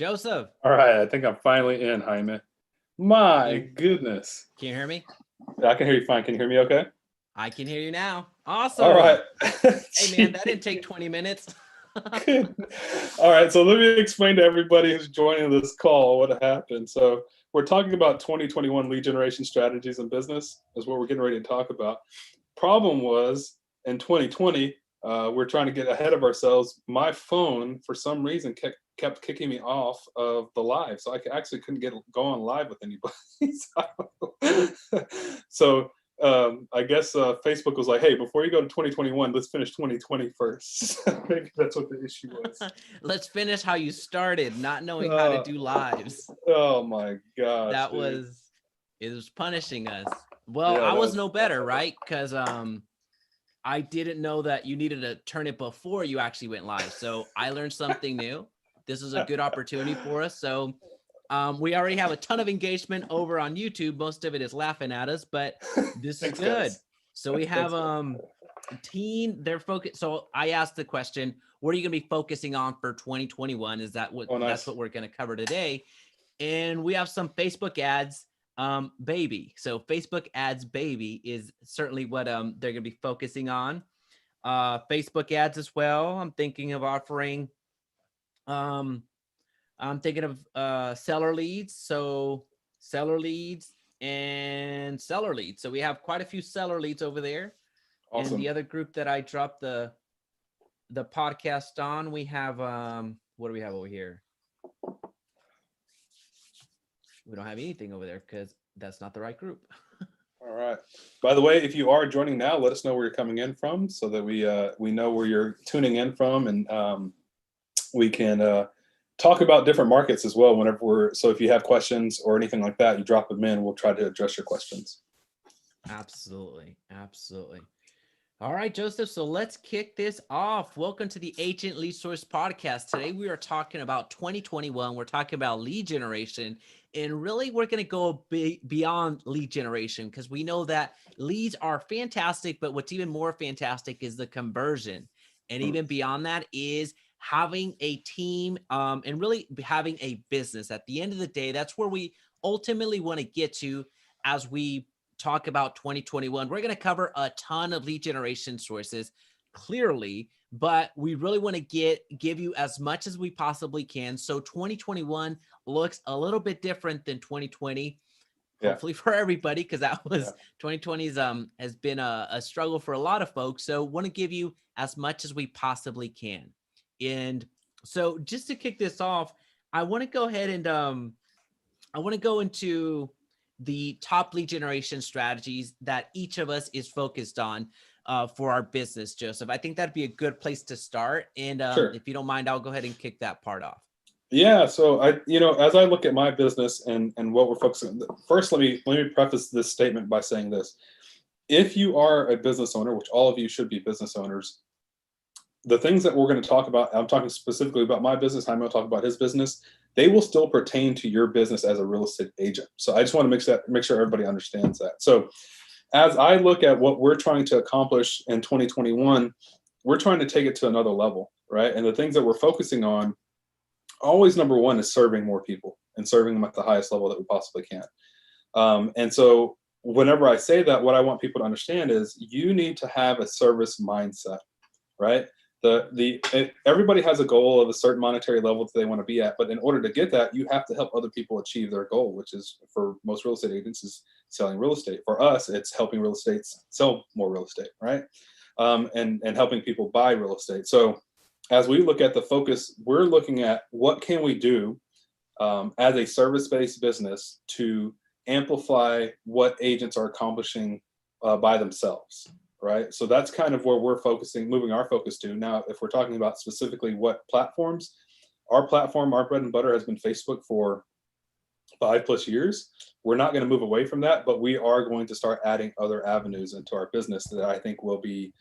Joseph. All right, I think I'm finally in, Jaime. My Can, goodness. can you hear me? I can hear you fine. Can you hear me okay? I can hear you now. All Awesome. right. Hey man, that didn't take Jeez. 20 minutes. Good. All right, so let me explain to everybody who's joining this call what happened. So we're talking about 2021 lead generation strategies in business is what we're getting ready to talk about. Problem was in 2020, we're trying to get ahead of ourselves. My phone, for some reason, kept kicking me off of the live, so I actually couldn't go on live with anybody. So I guess Facebook was like, "Hey, before you go to 2021, let's finish 2020 first." Maybe that's what the issue was. Let's finish how you started, not knowing how to Uh, do lives. oh my gosh, That dude. was it was punishing us. Well, Yeah, I that was was no better, right? Because I didn't know that you needed to turn it before you actually went live. So I learned something new. This is a good opportunity for us. So we already have a ton of engagement over on YouTube. Most of it is laughing at us, but this is Thanks, good. guys. So we have Thanks, guys. they're focused. So I asked the question, what are you going to be focusing on for 2021? Is that Oh, that's nice. what we're going to cover today? And we have some Facebook ads, baby. So Facebook ads baby is certainly what they're going to be focusing on. Facebook ads as well. Um I'm thinking of seller leads. So seller leads and seller leads. So we have quite a few seller leads over there. And the Awesome. other group that I dropped the podcast on, we have what do we have over here? We don't have anything over there because that's not the right group. All right. By the way, if you are joining now, let us know where you're coming in from so that we know where you're tuning in from, and we can talk about different markets as well whenever we're. So if you have questions or anything like that, you drop them in. We'll try to address your questions. Absolutely. Absolutely. All right, Joseph. So let's kick this off. Welcome to the Agent Lead Source Podcast. Today we are talking about 2021. We're talking about lead generation. And really, we're going to go beyond lead generation because we know that leads are fantastic, but what's even more fantastic is the conversion. And even beyond that is having a team and really having a business. At the end of the day, that's where we ultimately want to get to as we talk about 2021. We're going to cover a ton of lead generation sources clearly, but we really want to give you as much as we possibly can. So 2021 looks a little bit different than 2020. Yeah. Hopefully for everybody, because that Yeah. was 2020's has been a struggle for a lot of folks. So want to give you as much as we possibly can. And so just to kick this off, I want to go ahead and I want to go into the top lead generation strategies that each of us is focused on for our business, Joseph. I think that'd be a good place to start. And Sure. if you don't mind, I'll go ahead and kick that part off. Yeah, so as I look at my business and what we're focusing on, first let me preface this statement by saying this. If you are a business owner, which all of you should be business owners, the things that we're going to talk about, I'm talking specifically about my business, I'm going to talk about his business, they will still pertain to your business as a real estate agent. So I just want to make sure everybody understands that. So as I look at what we're trying to accomplish in 2021, we're trying to take it to another level, right? And the things that we're focusing on, always number one is serving more people and serving them at the highest level that we possibly can. And so whenever I say that, what I want people to understand is you need to have a service mindset, right? Everybody has a goal of a certain monetary level that they want to be at, but in order to get that, you have to help other people achieve their goal, which is, for most real estate agents, is selling real estate. For us, it's helping real estate sell more real estate, right? And helping people buy real estate. So as we look at the focus, we're looking at what can we do as a service-based business to amplify what agents are accomplishing by themselves, right? So that's kind of where we're moving our focus to. Now, if we're talking about specifically what platforms, our platform, our bread and butter has been Facebook for 5+ years. We're not going to move away from that, but we are going to start adding other avenues into our business that I think will be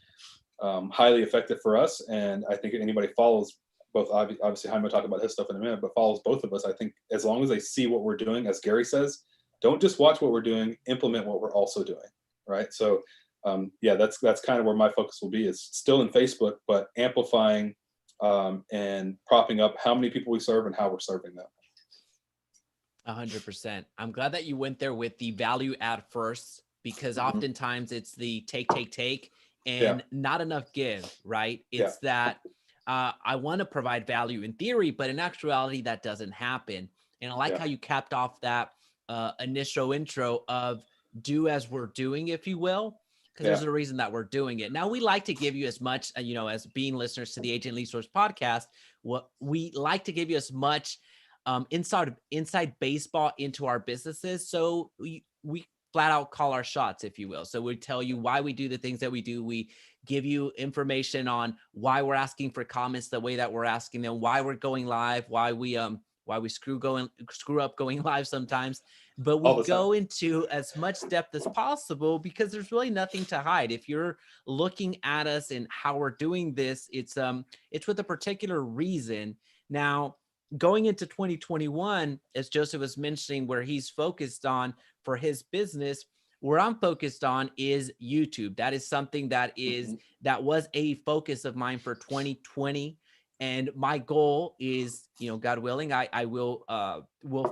highly effective for us. And I think anybody follows both, obviously Jaime will talk about his stuff in a minute, but follows both of us, I think as long as they see what we're doing, as Gary says, don't just watch what we're doing, implement what we're also doing, right? So yeah, that's kind of where my focus will be, is still in Facebook, but amplifying and propping up how many people we serve and how we're serving them. 100%. I'm glad that you went there with the value add first, because Mhm. oftentimes it's the take, Yeah, and not enough give, right? yeah, It's that I want to provide value in theory, but in actuality, that doesn't happen. And I like yeah, how you capped off that initial intro of do as we're doing, if you will, because yeah, there's a reason that we're doing it. Now, we like to give you as much, as being listeners to the Agent Lead Source podcast, what we like to give you as much inside baseball into our businesses. So we flat out call our shots, if you will. So we tell you why we do the things that we do. We give you information on why we're asking for comments the way that we're asking them, why we're going live, why we screw up going live sometimes. But all we the time. go into as much depth as possible, because there's really nothing to hide. If you're looking at us and how we're doing this, it's with a particular reason. Now, going into 2021, as Joseph was mentioning, where he's focused on for his business, where I'm focused on is YouTube. That is something Mhm. that was a focus of mine for 2020. And my goal is, God willing, I will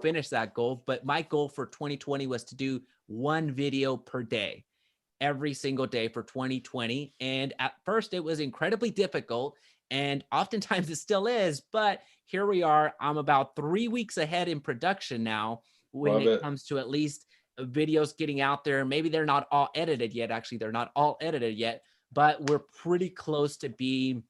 finish that goal. But my goal for 2020 was to do one video per day, every single day for 2020. And at first it was incredibly difficult, and oftentimes it still is, but here we are. I'm about 3 weeks ahead in production now when Love it it. comes to at least videos getting out there. Maybe they're not all edited yet. Actually, they're not all edited yet, but we're pretty close to being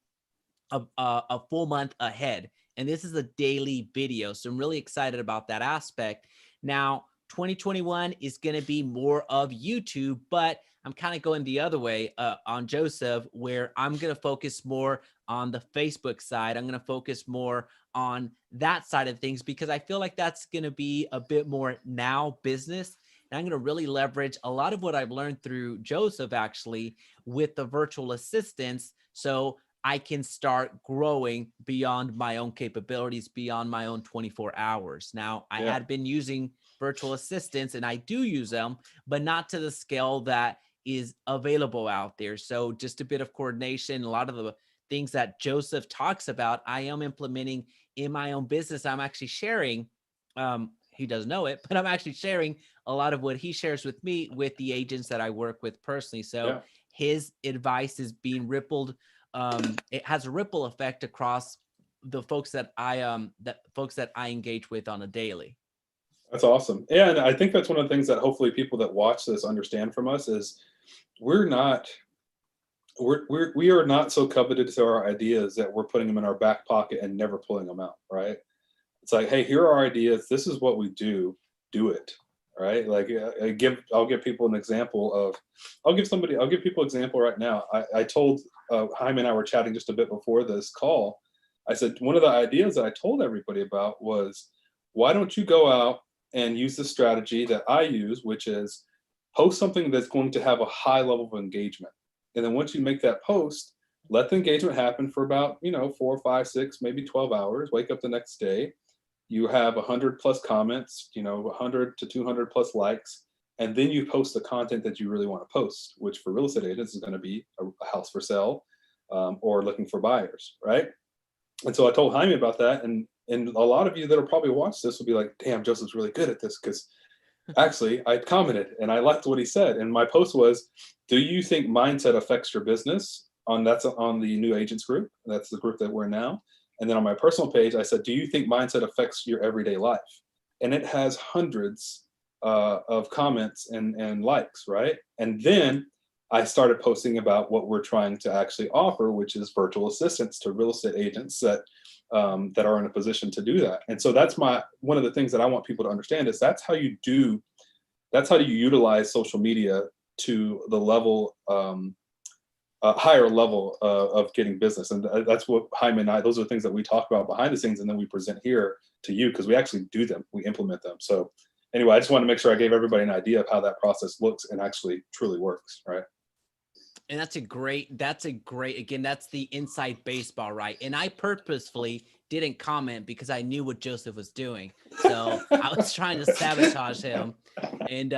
a full month ahead. And this is a daily video. So I'm really excited about that aspect. Now, 2021 is going to be more of YouTube, but I'm kind of going the other way on Joseph, where I'm going to focus more on the Facebook side. I'm going to focus more on that side of things, because I feel like that's going to be a bit more now business. And I'm going to really leverage a lot of what I've learned through Joseph, actually, with the virtual assistants. So I can start growing beyond my own capabilities, beyond my own 24 hours. Now, I Yeah. had been using virtual assistants, and I do use them, but not to the scale that is available out there. So just a bit of coordination, a lot of the things that Joseph talks about, I am implementing in my own business. I'm actually sharing, he doesn't know it, but I'm actually sharing a lot of what he shares with me with the agents that I work with personally. So Yeah. his advice is being rippled. It has a ripple effect across the folks that I engage with on a daily. That's awesome. Yeah, and I think that's one of the things that hopefully people that watch this understand from us is we're not we are not so coveted to our ideas that we're putting them in our back pocket and never pulling them out, right? It's like, hey, here are our ideas. This is what we do. Do it, right? Like I'll give people an example of, I'll give people an example right now. I told Jaime and I were chatting just a bit before this call. I said one of the ideas that I told everybody about was, why don't you go out and use the strategy that I use, which is post something that's going to have a high level of engagement, and then once you make that post, let the engagement happen for about 4, 5, 6, maybe 12 hours. Wake up the next day, you have 100 plus comments, 100 to 200 plus likes, and then you post the content that you really want to post, which for real estate agents is going to be a house for sale, or looking for buyers, right? And so I told Jaime about that, and a lot of you that'll probably watch this will be like, damn, Joseph's really good at this, because actually I commented and I liked what he said, and my post was, do you think mindset affects your business? That's on the new agents group. That's the group that we're in now. And then on my personal page, I said, do you think mindset affects your everyday life? And it has hundreds of comments and likes, right? And then I started posting about what we're trying to actually offer, which is virtual assistants to real estate agents that are in a position to do that. And so that's one of the things that I want people to understand is that's how you utilize social media to the level, a higher level of getting business. And that's what Jaime and I, those are the things that we talk about behind the scenes, and then we present here to you because we actually do them, we implement them. So anyway, I just want to make sure I gave everybody an idea of how that process looks and actually truly works, right? And that's again, that's the inside baseball, right? And I purposefully didn't comment because I knew what Joseph was doing. So I was trying to sabotage him. And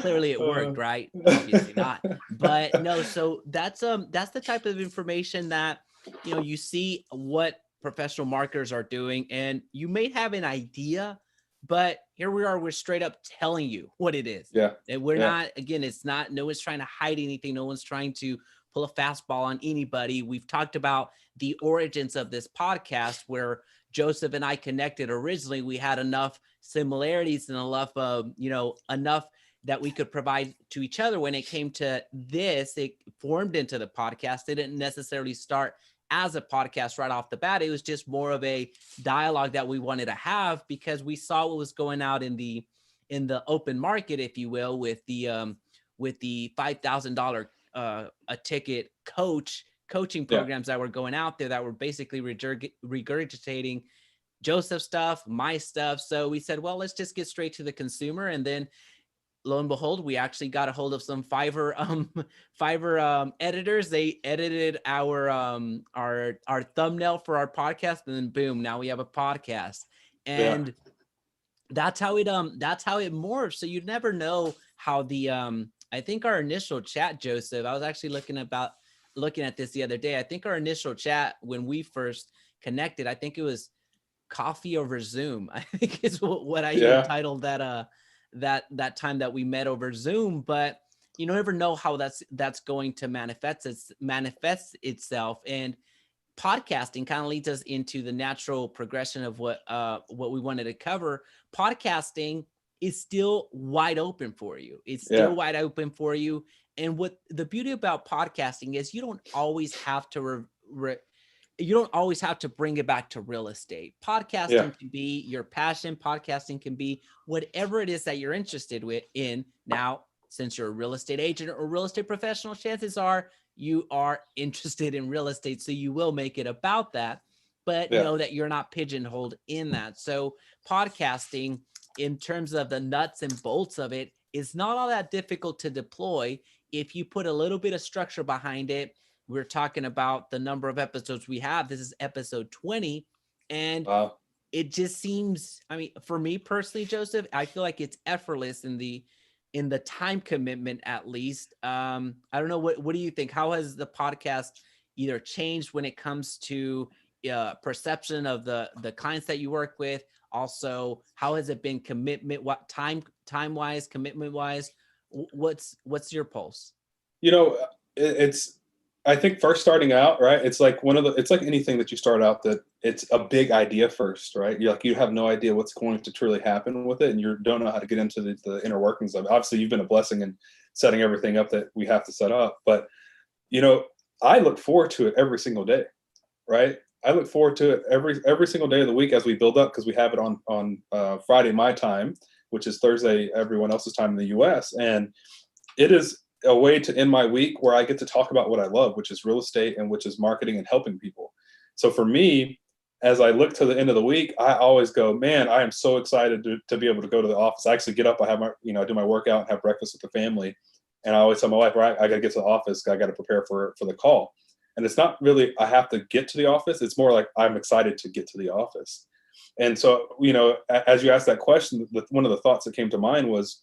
clearly it worked, right? Obviously not. But no, so that's the type of information that you see what professional marketers are doing. And you may have an idea, but here we are, we're straight up telling you what it is. Yeah. And we're Yeah. not, again, it's not, no one's trying to hide anything. No one's trying to pull a fastball on anybody. We've talked about the origins of this podcast where Joseph and I connected originally. We had enough similarities and enough, enough that we could provide to each other. When it came to this, it formed into the podcast. It didn't necessarily start as a podcast right off the bat. It was just more of a dialogue that we wanted to have because we saw what was going out in the open market, if you will, with the $5,000 a ticket coaching programs that were going out there that were basically regurgitating Joseph's stuff, my stuff. So we said, well, let's just get straight to the consumer. And then lo and behold, we actually got a hold of some Fiverr editors. They edited our thumbnail for our podcast, and then boom, now we have a podcast. And that's how it morphs. So you never know how the I think our initial chat, Joseph, I was actually looking at this the other day. I think our initial chat when we first connected, I think it was coffee over Zoom. I think is what I entitled that time that we met over Zoom. But you never know how that's going to manifest itself. And podcasting kind of leads us into the natural progression of what we wanted to cover. Podcasting is still wide open for you. It's still wide open for you. And what the beauty about podcasting is, you don't always have to bring it back to real estate. Podcasting can be your passion. Podcasting can be whatever it is that you're interested in. Now, since you're a real estate agent or real estate professional, chances are you are interested in real estate, so you will make it about that. But know that you're not pigeonholed in that. So podcasting, in terms of the nuts and bolts of it, is not all that difficult to deploy if you put a little bit of structure behind it. We're talking about the number of episodes we have. This is episode 20. And it just seems, I mean, for me personally, Joseph, I feel like it's effortless in the time commitment, at least. I don't know. What do you think? How has the podcast either changed when it comes to perception of the clients that you work with? Also, how has it been commitment, what time wise, commitment wise? What's your pulse? It's, I think first starting out, right? It's like it's like anything that you start out, that it's a big idea first, right? You have no idea what's going to truly happen with it, and you don't know how to get into the inner workings of it. Obviously, you've been a blessing in setting everything up that we have to set up, but I look forward to it every single day, right? I look forward to it every single day of the week as we build up, because we have it on Friday my time, which is Thursday everyone else's time in the U.S., and it is a way to end my week where I get to talk about what I love, which is real estate and which is marketing and helping people. So for me, as I look to the end of the week, I always go, man, I am so excited to be able to go to the office. I actually get up, I have my, I do my workout and have breakfast with the family. And I always tell my wife, right, I got to get to the office. I got to prepare for the call. And it's not really, I have to get to the office. It's more like I'm excited to get to the office. And so, as you asked that question, one of the thoughts that came to mind was,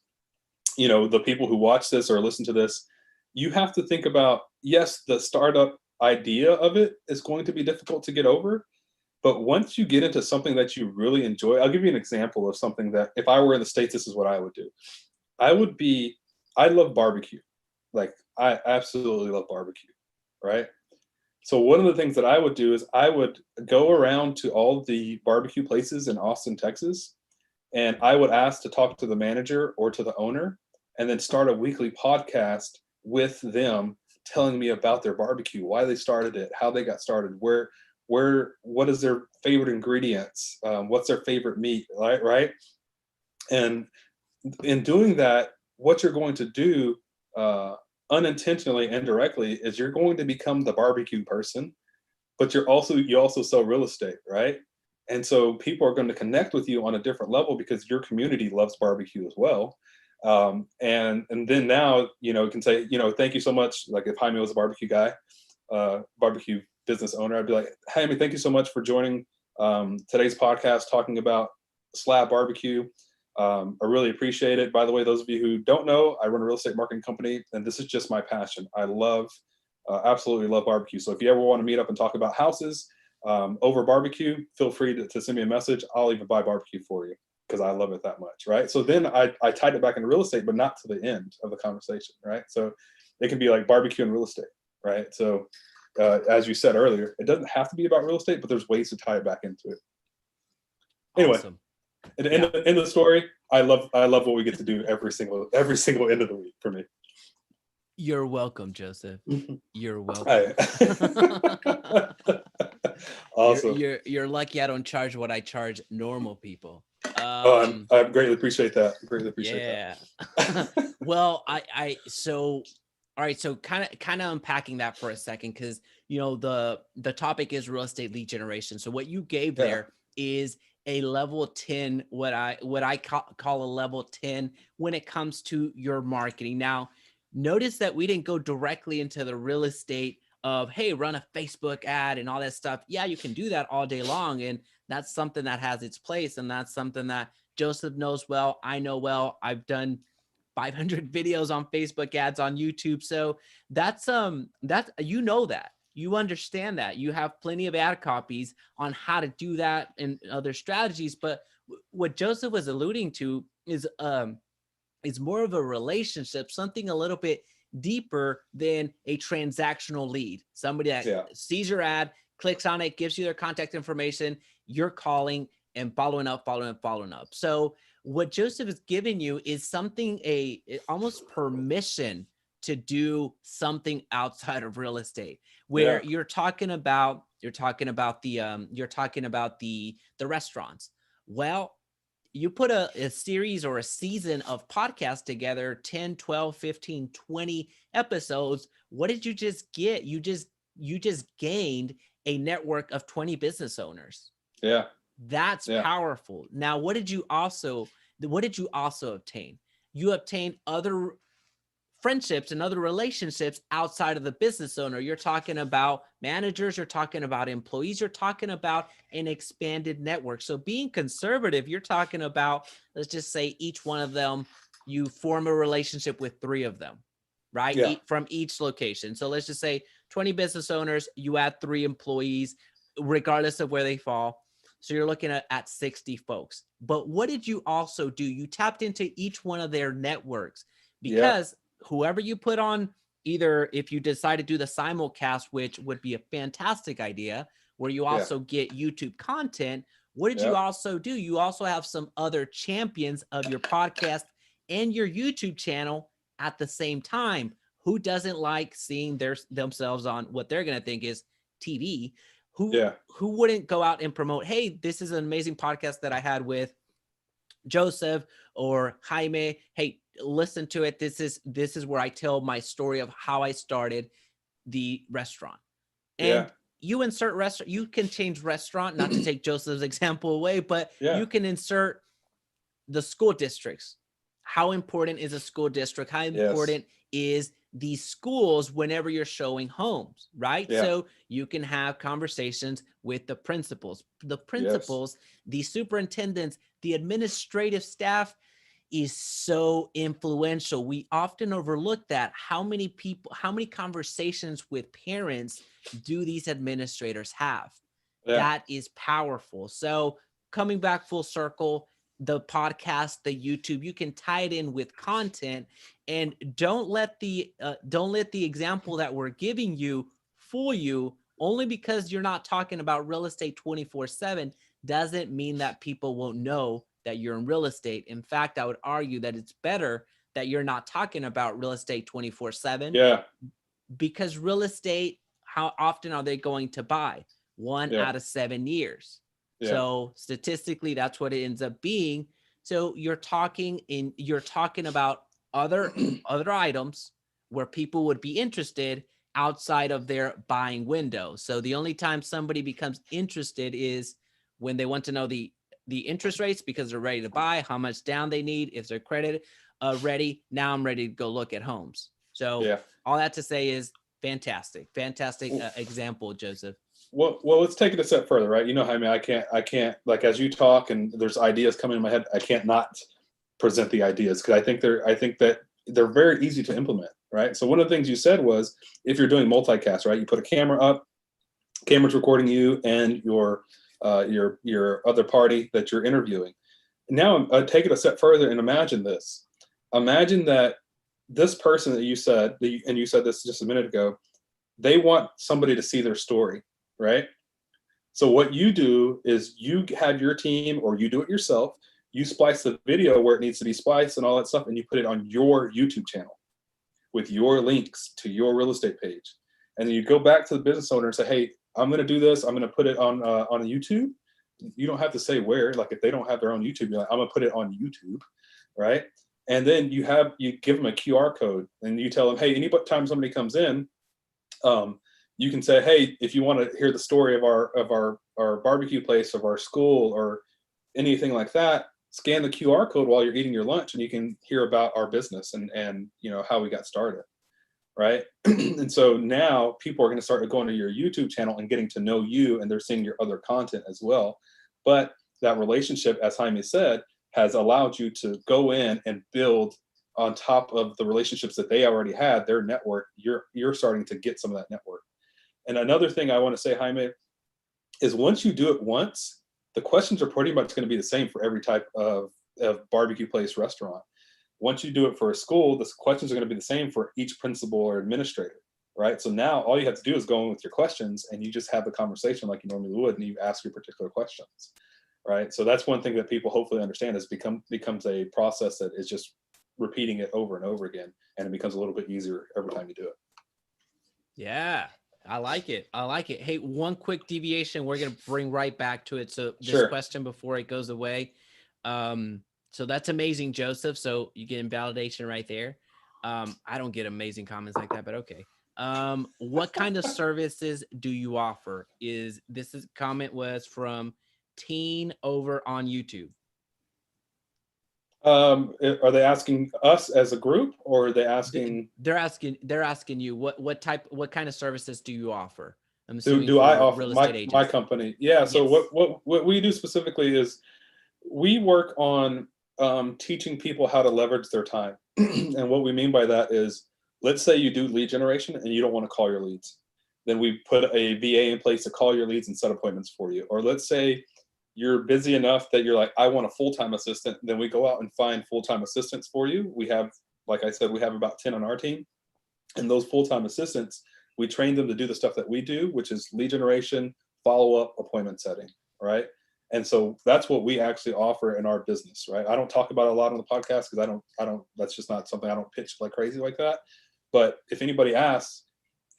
the people who watch this or listen to this, you have to think about, yes, the startup idea of it is going to be difficult to get over. But once you get into something that you really enjoy, I'll give you an example of something that if I were in the States, this is what I would do. I love barbecue. Like, I absolutely love barbecue, right? So one of the things that I would do is I would go around to all the barbecue places in Austin, Texas, and I would ask to talk to the manager or to the owner, and then start a weekly podcast with them telling me about their barbecue, why they started it, how they got started, what is their favorite ingredients, what's their favorite meat, right? And in doing that, what you're going to do unintentionally, indirectly, is you're going to become the barbecue person, but you also sell real estate, right? And so people are going to connect with you on a different level because your community loves barbecue as well. And then now, you can say, thank you so much. Like if Jaime was a barbecue guy, barbecue business owner, I'd be like, Jaime, thank you so much for joining today's podcast talking about slab barbecue. I really appreciate it. By the way, those of you who don't know, I run a real estate marketing company, and this is just my passion. I absolutely love barbecue. So if you ever want to meet up and talk about houses, over barbecue, feel free to send me a message. I'll even buy barbecue for you because I love it that much, right? So then I tied it back into real estate, but not to the end of the conversation, right? So it can be like barbecue and real estate, right? So as you said earlier, it doesn't have to be about real estate, but there's ways to tie it back into it. Anyway, Awesome. at the end of the story, I love what we get to do every single end of the week for me. You're welcome, Joseph. You're welcome. Awesome. You're lucky I don't charge what I charge normal people. I greatly appreciate that. Well, so all right, so kind of unpacking that for a second, because the topic is real estate lead generation. So what you gave there is a level 10, what I call a level 10 when it comes to your marketing. Now, notice that we didn't go directly into the real estate of, hey, run a Facebook ad and all that stuff. Yeah, you can do that all day long, and that's something that has its place, and that's something that Joseph knows well. I know well. I've done 500 videos on Facebook ads on YouTube. So that's that you understand that you have plenty of ad copies on how to do that and other strategies. But what Joseph was alluding to is more of a relationship, something a little bit deeper than a transactional lead. Somebody that sees your ad, clicks on it, gives you their contact information, you're calling and following up. So what Joseph is giving you is something, almost permission to do something outside of real estate, where you're talking about the restaurants. Well, you put a series or a season of podcasts together, 10, 12, 15, 20 episodes. What did you just get? You just gained a network of 20 business owners. Yeah. That's powerful. Now, what did you also obtain? You obtained other friendships and other relationships outside of the business owner. You're talking about managers, you're talking about employees, you're talking about an expanded network. So being conservative, you're talking about, let's just say each one of them, you form a relationship with 3 of them, right? Yeah. From each location. So let's just say 20 business owners, you add 3 employees, regardless of where they fall. So you're looking at 60 folks. But what did you also do? You tapped into each one of their networks, because whoever you put on, either if you decide to do the simulcast, which would be a fantastic idea, where you also get YouTube content, what did you also do? You also have some other champions of your podcast and your YouTube channel at the same time. Who doesn't like seeing themselves on what they're going to think is TV? Who wouldn't go out and promote, hey, this is an amazing podcast that I had with Joseph or Jaime. Hey, listen to it. This is where I tell my story of how I started the restaurant. And you insert restaurant, you can change restaurant, not to take Joseph's example away, but you can insert the school districts. How important is a school district? How important is these schools whenever you're showing homes, right? So you can have conversations with the principals, the superintendents, the administrative staff is so influential. We often overlook that. How many conversations with parents do these administrators have? That is powerful. So coming back full circle, the podcast, the YouTube, you can tie it in with content, and don't let the example that we're giving you fool you. Only because you're not talking about real estate 24/7 doesn't mean that people won't know that you're in real estate. In fact, I would argue that it's better that you're not talking about real estate 24/7. Because real estate, how often are they going to buy? 1 out of 7 years. So statistically, that's what it ends up being. So you're talking about other items where people would be interested outside of their buying window. So the only time somebody becomes interested is when they want to know the interest rates, because they're ready to buy, how much down they need, if their credit ready. Now I'm ready to go look at homes. So all that to say is fantastic example, Joseph. Well, let's take it a step further, right? You know, Jaime, I can't like, as you talk and there's ideas coming in my head, I can't not present the ideas, because I think that they're very easy to implement, right? So one of the things you said was, if you're doing multicast, right, you put a camera up cameras recording you and your other party that you're interviewing. Now take it a step further and imagine this. Imagine that this person that you said, and you said this just a minute ago, they want somebody to see their story, right? So what you do is you have your team, or you do it yourself. You splice the video where it needs to be spliced and all that stuff, and you put it on your YouTube channel with your links to your real estate page. And then you go back to the business owner and say, hey, I'm going to do this. I'm going to put it on YouTube. You don't have to say where. Like if they don't have their own YouTube, you're like, I'm going to put it on YouTube, right? And then you give them a QR code, and you tell them, hey, anytime somebody comes in, you can say, hey, if you want to hear the story of our barbecue place, of our school, or anything like that, scan the QR code while you're eating your lunch, and you can hear about our business and how we got started, right? And so now people are going to start going to your YouTube channel and getting to know you, and they're seeing your other content as well. But that relationship, as Jaime said, has allowed you to go in and build on top of the relationships that they already had, their network. You're starting to get some of that network. And another thing I want to say, Jaime, is once you do it once, the questions are pretty much going to be the same for every type of barbecue place, restaurant. Once you do it for a school, the questions are going to be the same for each principal or administrator, right? So now all you have to do is go in with your questions, and you just have the conversation like you normally would, and you ask your particular questions, right? So that's one thing that people hopefully understand, is becomes a process that is just repeating it over and over again, and it becomes a little bit easier every time you do it. Yeah, I like it. I like it. Hey, one quick deviation. We're going to bring right back to it. So this Sure. question before it goes away. So that's amazing, Joseph. So you get validation right there. I don't get amazing comments like that, but okay. What kind of services do you offer? This comment was from Teen over on YouTube. Are they asking us as a group, or are they asking? They're asking you what kind of services do you offer? I'm assuming Do I for offer real estate agents. my company? Yeah. So Yes. what we do specifically is we work on teaching people how to leverage their time. And what we mean by that is, let's say you do lead generation and you don't want to call your leads. Then we put a VA in place to call your leads and set appointments for you. Or let's say you're busy enough that you're like, I want a full-time assistant. Then we go out and find full-time assistants for you. We have, like I said, we have about 10 on our team. And those full-time assistants, we train them to do the stuff that we do, which is lead generation, follow-up, appointment setting, right? And so that's what we actually offer in our business, right? I don't talk about it a lot on the podcast because I don't, that's just not something I don't pitch like crazy like that. But if anybody asks,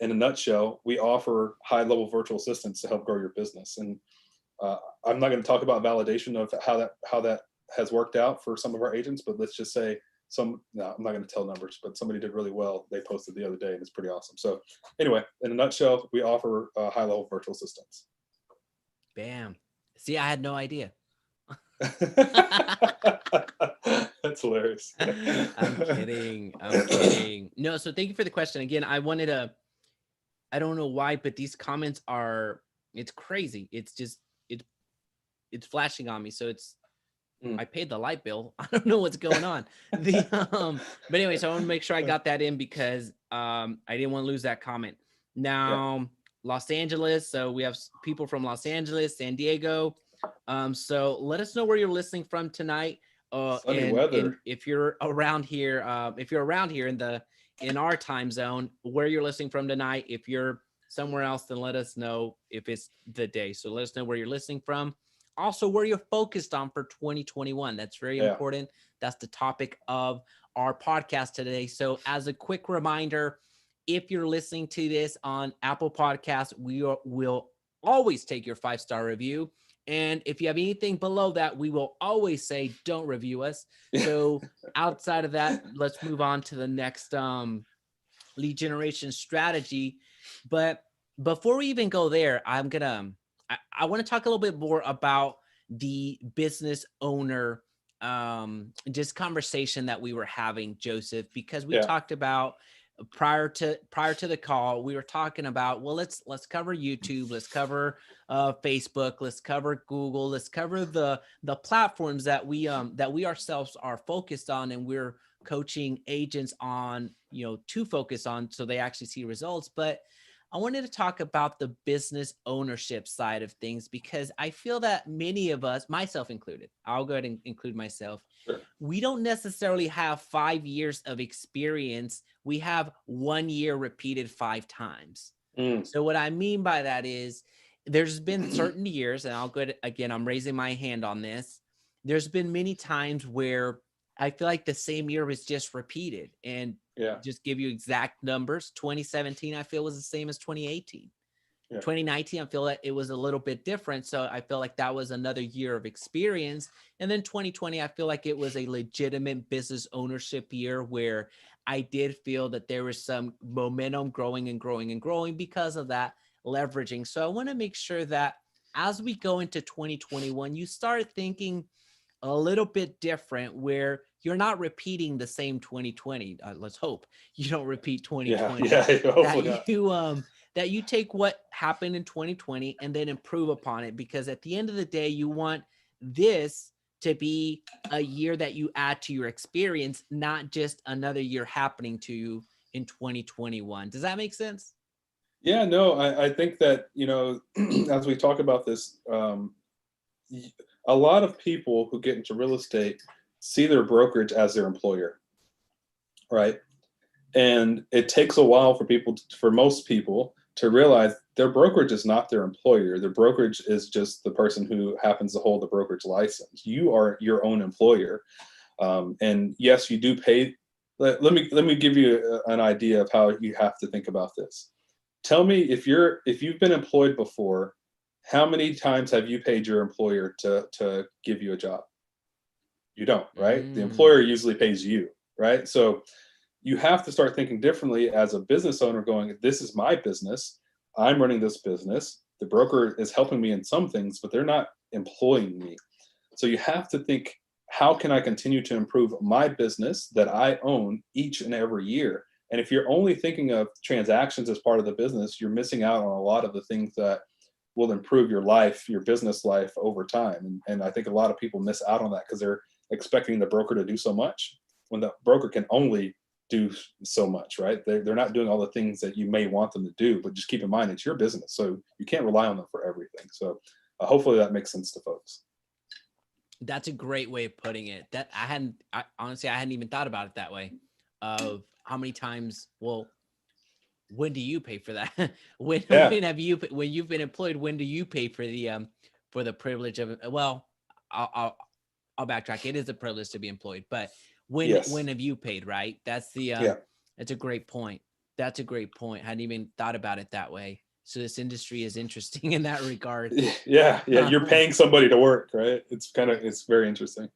in a nutshell, we offer high-level virtual assistants to help grow your business. And I'm not going to talk about validation of how that has worked out for some of our agents, but let's just say I'm not going to tell numbers, but somebody did really well. They posted the other day, and it's pretty awesome. So anyway, in a nutshell, we offer high-level virtual assistants. Bam. See, I had no idea. That's hilarious. I'm kidding. No, so thank you for the question. Again, I don't know why, but these comments it's crazy. It's just, it's flashing on me. So I paid the light bill. I don't know what's going on. But anyway, so I want to make sure I got that in because I didn't want to lose that comment. Now, yeah. Los Angeles. So we have people from Los Angeles, San Diego. So let us know where you're listening from tonight. Sunny weather. And if you're around here, in our time zone, where you're listening from tonight. If you're somewhere else, then let us know if it's the day. So let us know where you're listening from. Also, where you're focused on for 2021. That's very important. That's the topic of our podcast today. So as a quick reminder, if you're listening to this on Apple Podcasts, we will always take your 5-star review. And if you have anything below that, we will always say, don't review us. So outside of that, let's move on to the next lead generation strategy. But before we even go there, I want to talk a little bit more about the business owner just conversation that we were having, Joseph, because we talked about prior to the call, we were talking about, well, let's cover YouTube, let's cover Facebook, let's cover Google, let's cover the platforms that we ourselves are focused on, and we're coaching agents on, to focus on so they actually see results. But I wanted to talk about the business ownership side of things because I feel that many of us, myself included, I'll go ahead and include myself, Sure. we don't necessarily have 5 years of experience. We have 1 year repeated 5 times. Mm. So what I mean by that is there's been certain years, and I'll go ahead, again, I'm raising my hand on this. There's been many times where I feel like the same year was just repeated. And Yeah. just give you exact numbers, 2017, I feel, was the same as 2018. Yeah. 2019, I feel that it was a little bit different. So I feel like that was another year of experience. And then 2020, I feel like it was a legitimate business ownership year where I did feel that there was some momentum growing and growing and growing because of that leveraging. So I want to make sure that as we go into 2021, you start thinking a little bit different where you're not repeating the same 2020. Let's hope you don't repeat Yeah. 2020. Yeah. Hopefully not. That you take what happened in 2020 and then improve upon it, because at the end of the day, you want this to be a year that you add to your experience, not just another year happening to you in 2021. Does that make sense? Yeah, no, I think that, as we talk about this, y- a lot of people who get into real estate see their brokerage as their employer, right? And it takes a while for for most people to realize their brokerage is not their employer. Their brokerage is just the person who happens to hold the brokerage license. You are your own employer. And yes, you do pay. Let me give you an idea of how you have to think about this. Tell me, if you've been employed before, how many times have you paid your employer to give you a job? You don't, right? The Mm. employer usually pays you, right? So you have to start thinking differently as a business owner, going, this is my business. I'm running this business. The broker is helping me in some things, but they're not employing me. So you have to think, how can I continue to improve my business that I own each and every year? And if you're only thinking of transactions as part of the business, you're missing out on a lot of the things that will improve your life, your business life over time. And I think a lot of people miss out on that because they're expecting the broker to do so much when the broker can only do so much, right? They're not doing all the things that you may want them to do, but just keep in mind it's your business. So you can't rely on them for everything. So hopefully that makes sense to folks. That's a great way of putting it. That honestly, I hadn't even thought about it that way. Of how many times, well, when do you pay for that? Yeah. When you've been employed, when do you pay for the privilege of, well, I'll, I'll, I'll backtrack. It is a privilege to be employed, but when Yes. have you paid, right? Yeah. That's a great point. That's a great point. Hadn't even thought about it that way. So this industry is interesting in that regard. Yeah. Yeah. You're paying somebody to work, right? It's very interesting.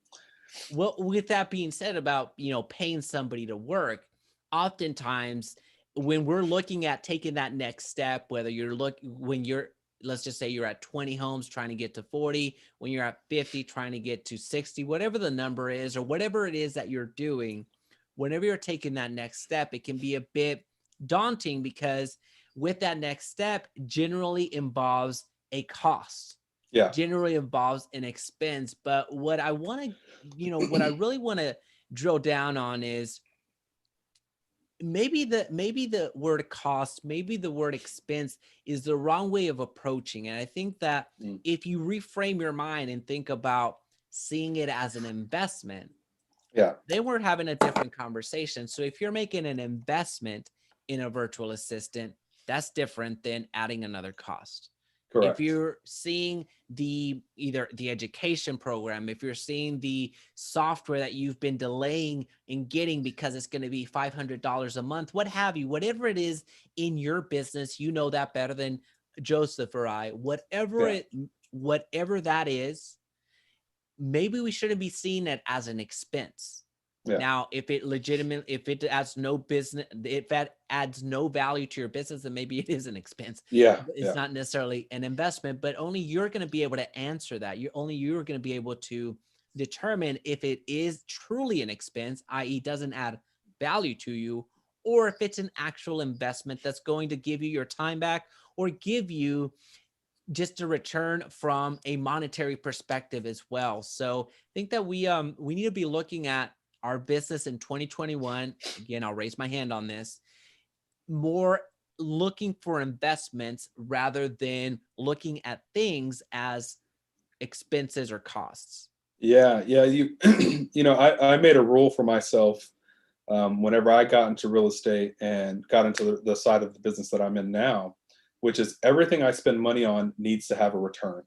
Well, with that being said about, paying somebody to work, oftentimes when we're looking at taking that next step, whether when you're, let's just say you're at 20 homes trying to get to 40, when you're at 50 trying to get to 60, whatever the number is, or whatever it is that you're doing, whenever you're taking that next step, it can be a bit daunting because with that next step generally involves a cost, Yeah. generally involves an expense. But what I want to, what I really want to drill down on is maybe the word cost, maybe the word expense is the wrong way of approaching it. I think that Mm. if you reframe your mind and think about seeing it as an investment, Yeah. then we're having a different conversation. So if you're making an investment in a virtual assistant, that's different than adding another cost. If Correct. you're seeing either the education program, if you're seeing the software that you've been delaying in getting because it's going to be $500 a month, what have you, whatever it is in your business, you know that better than Joseph or I, Yeah. whatever that is, maybe we shouldn't be seeing it as an expense. Yeah. Now, if it adds no business, if that adds no value to your business, then maybe it is an expense. Yeah. It's Yeah. not necessarily an investment, but only you're going to be able to answer that. You're going to be able to determine if it is truly an expense, i.e., doesn't add value to you, or if it's an actual investment that's going to give you your time back or give you just a return from a monetary perspective as well. So I think that we need to be looking at our business in 2021. Again, I'll raise my hand on this, more looking for investments rather than looking at things as expenses or costs. Yeah, yeah. You, I made a rule for myself whenever I got into real estate and got into the side of the business that I'm in now, which is everything I spend money on needs to have a return,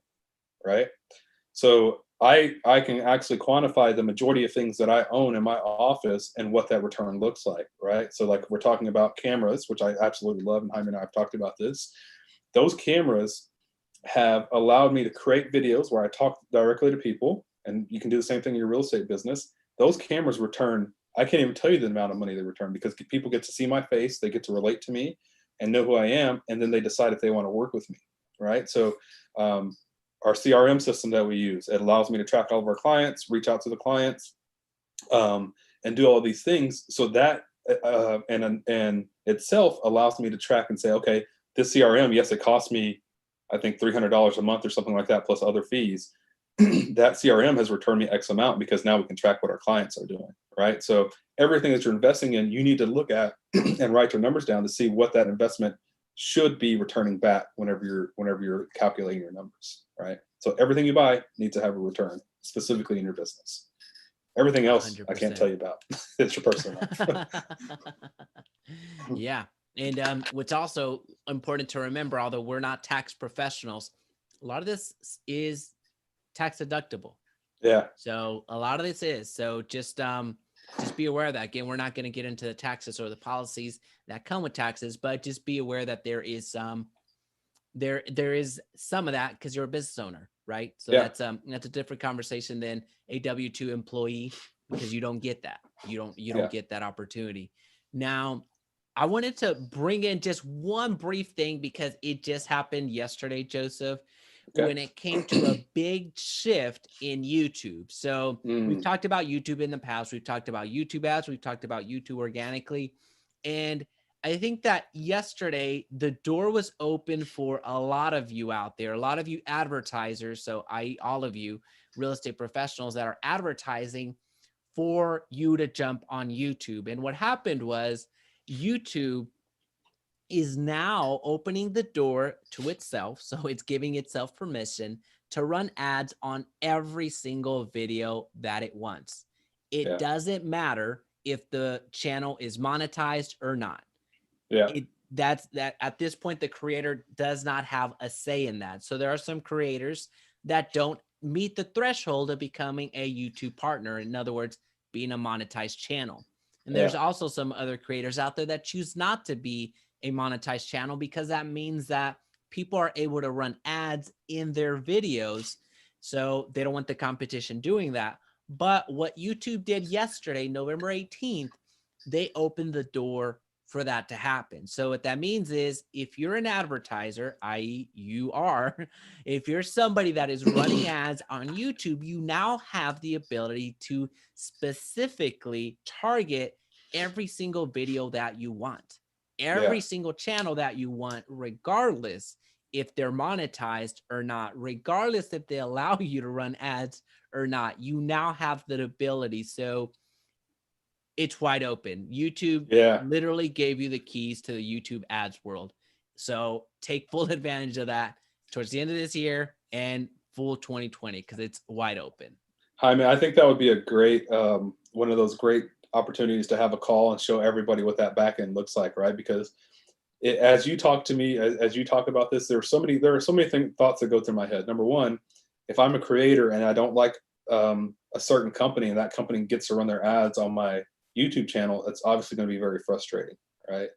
right? So I can actually quantify the majority of things that I own in my office and what that return looks like, right? So like we're talking about cameras, which I absolutely love, and Jaime and I have talked about this. Those cameras have allowed me to create videos where I talk directly to people, and you can do the same thing in your real estate business. Those cameras return, I can't even tell you the amount of money they return because people get to see my face, they get to relate to me and know who I am, and then they decide if they want to work with me, right? So our CRM system that we use, it allows me to track all of our clients, reach out to the clients, and do all these things. So that and itself allows me to track and say, okay, this CRM, yes, it costs me, I think $300 a month or something like that, plus other fees. That CRM has returned me X amount because now we can track what our clients are doing, right? So everything that you're investing in, you need to look at and write your numbers down to see what that investment should be returning back whenever you're calculating your numbers, right? So everything you buy needs to have a return, specifically in your business. Everything else I can't 100%. tell you about. It's your personal life. Yeah. And what's also important to remember, although we're not tax professionals, a lot of this is tax deductible. Yeah, So a lot of this is. So just be aware of that. Again, we're not going to get into the taxes or the policies that come with taxes, but just be aware that there is some of that because you're a business owner, right? So yeah, that's a different conversation than a W-2 employee because you don't get that. You don't yeah. get that opportunity. Now, I wanted to bring in just one brief thing because it just happened yesterday, Joseph, Okay. when it came to a big shift in YouTube. So we've Mm, talked about YouTube in the past. We've talked about YouTube ads. We've talked about YouTube organically. And I think that yesterday the door was open for a lot of you out there, a lot of you advertisers. So all of you real estate professionals that are advertising for you to jump on YouTube. And what happened was YouTube is now opening the door to itself. So it's giving itself permission to run ads on every single video that it wants. It yeah, doesn't matter if the channel is monetized or not. yeah, That's that at this point the creator does not have a say in that. So there are some creators that don't meet the threshold of becoming a YouTube partner. In other words, being a monetized channel. And there's yeah, also some other creators out there that choose not to be a monetized channel because that means that people are able to run ads in their videos. So they don't want the competition doing that. But what YouTube did yesterday, November 18th, they opened the door for that to happen. So what that means is if you're an advertiser, i.e. you are, if you're somebody that is running ads on YouTube, you now have the ability to specifically target every single video that you want, yeah, every single channel that you want, regardless if they're monetized or not, regardless if they allow you to run ads or not. You now have the ability. So it's wide open. YouTube yeah. literally gave you the keys to the YouTube ads world. So take full advantage of that towards the end of this year and full 2020 because it's wide open. Hi, man. I think that would be a great one of those great opportunities to have a call and show everybody what that back end looks like, right? Because as you talk to me, as you talk about this, there are so many thoughts that go through my head. Number one, if I'm a creator and I don't like a certain company and that company gets to run their ads on my YouTube channel, it's obviously going to be very frustrating, right?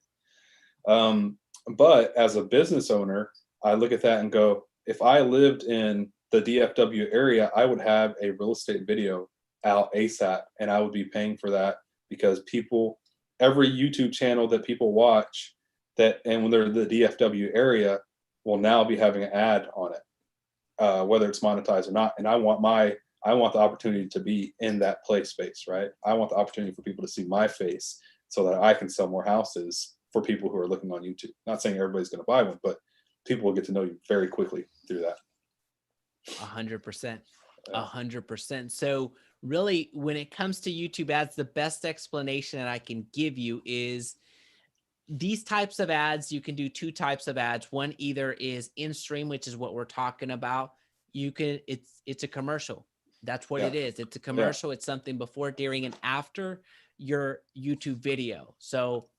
Um, but as a business owner, I look at that and go, if I lived in the DFW area, I would have a real estate video out ASAP and I would be paying for that because every YouTube channel that people watch and when they're in the DFW area will now be having an ad on it, whether it's monetized or not. And I want the opportunity to be in that play space, right? I want the opportunity for people to see my face so that I can sell more houses for people who are looking on YouTube. Not saying everybody's going to buy one, but people will get to know you very quickly through that. 100%. Yeah. 100%. So really, when it comes to YouTube ads, the best explanation that I can give you is these types of ads, you can do two types of ads. One either is in stream, which is what we're talking about. It's a commercial. That's what Yeah. it is. It's a Yeah. commercial. It's something before, during, and after your YouTube video. So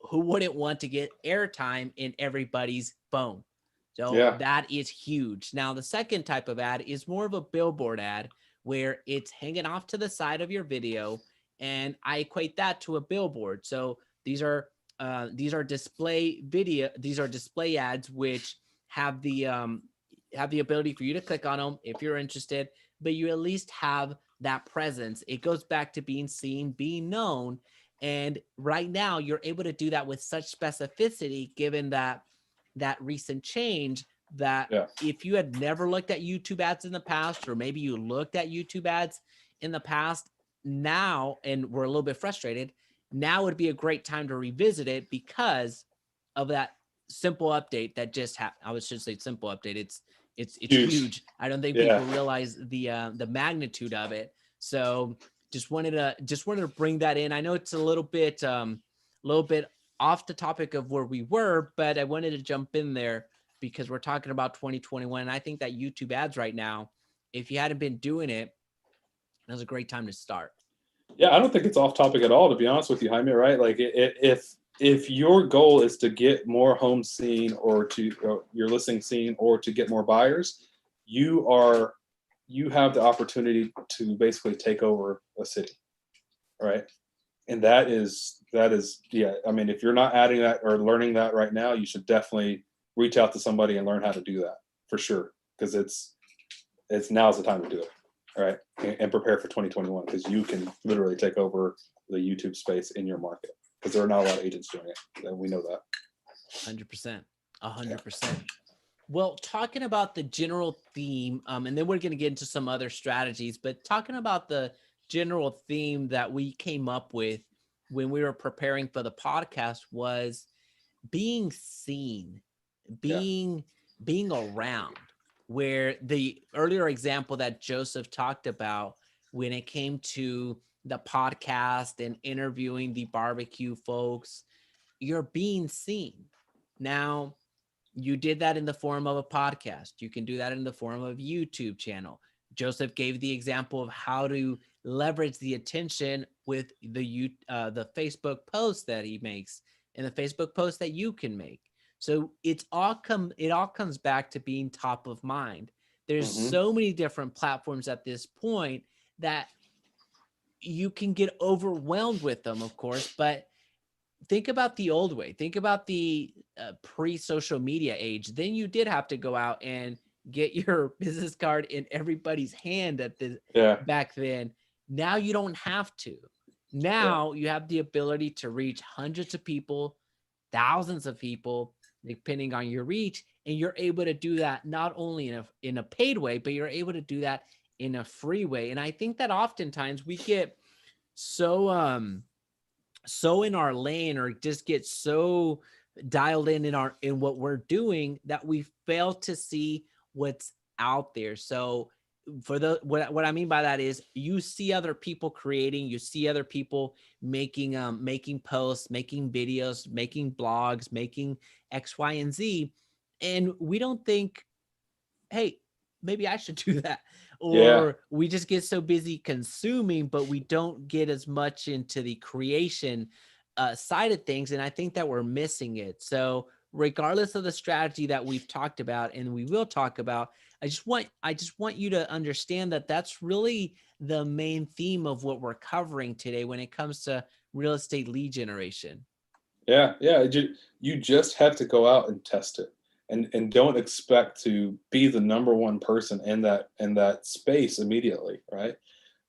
who wouldn't want to get airtime in everybody's phone? So Yeah. that is huge. Now, the second type of ad is more of a billboard ad where it's hanging off to the side of your video. And I equate that to a billboard. So these are display video. These are display ads which have the ability for you to click on them if you're interested, but you at least have that presence. It goes back to being seen, being known. And right now you're able to do that with such specificity, given that recent change, that Yeah. if you had never looked at YouTube ads in the past, or maybe you looked at YouTube ads in the past now and we're a little bit frustrated, now would be a great time to revisit it because of that simple update that just happened. I should say simple update. It's huge. I don't think Yeah. people realize the magnitude of it. So just wanted to bring that in. I know it's a little bit off the topic of where we were, but I wanted to jump in there because we're talking about 2021. And I think that YouTube ads right now, if you hadn't been doing it, now's a great time to start. Yeah, I don't think it's off topic at all, to be honest with you, Jaime. Right? Like, if your goal is to get more homes seen, or to your listing seen, or to get more buyers, you have the opportunity to basically take over a city, right? And that is yeah. I mean, if you're not adding that or learning that right now, you should definitely reach out to somebody and learn how to do that for sure, because it's now's the time to do it. All right, and prepare for 2021, because you can literally take over the YouTube space in your market, because there are not a lot of agents doing it, and we know that. 100%. 100%. Well, talking about the general theme, and then we're going to get into some other strategies, but talking about the general theme that we came up with when we were preparing for the podcast was being seen, being around. Where the earlier example that Joseph talked about, when it came to the podcast and interviewing the barbecue folks, you're being seen. Now, you did that in the form of a podcast. You can do that in the form of a YouTube channel. Joseph gave the example of how to leverage the attention with the Facebook post that he makes and the Facebook post that you can make. So it all comes back to being top of mind. There's so many different platforms at this point that you can get overwhelmed with them, of course, but think about the old way. Think about the pre-social media age. Then you did have to go out and get your business card in everybody's hand back then. Now you don't have to. Now you have the ability to reach hundreds of people, thousands of people, depending on your reach, and you're able to do that not only in a paid way, but you're able to do that in a free way. And I think that oftentimes we get so in our lane, or just get so dialed in what we're doing, that we fail to see what's out there. So what I mean by that is, you see other people creating, you see other people making posts, making videos, making blogs, making X, Y, and Z, and we don't think, hey, maybe I should do that. Or we just get so busy consuming, but we don't get as much into the creation side of things. And I think that we're missing it. So regardless of the strategy that we've talked about and we will talk about, I just want you to understand that that's really the main theme of what we're covering today when it comes to real estate lead generation. Yeah. You just have to go out and test it. And don't expect to be the number one person in that space immediately, right?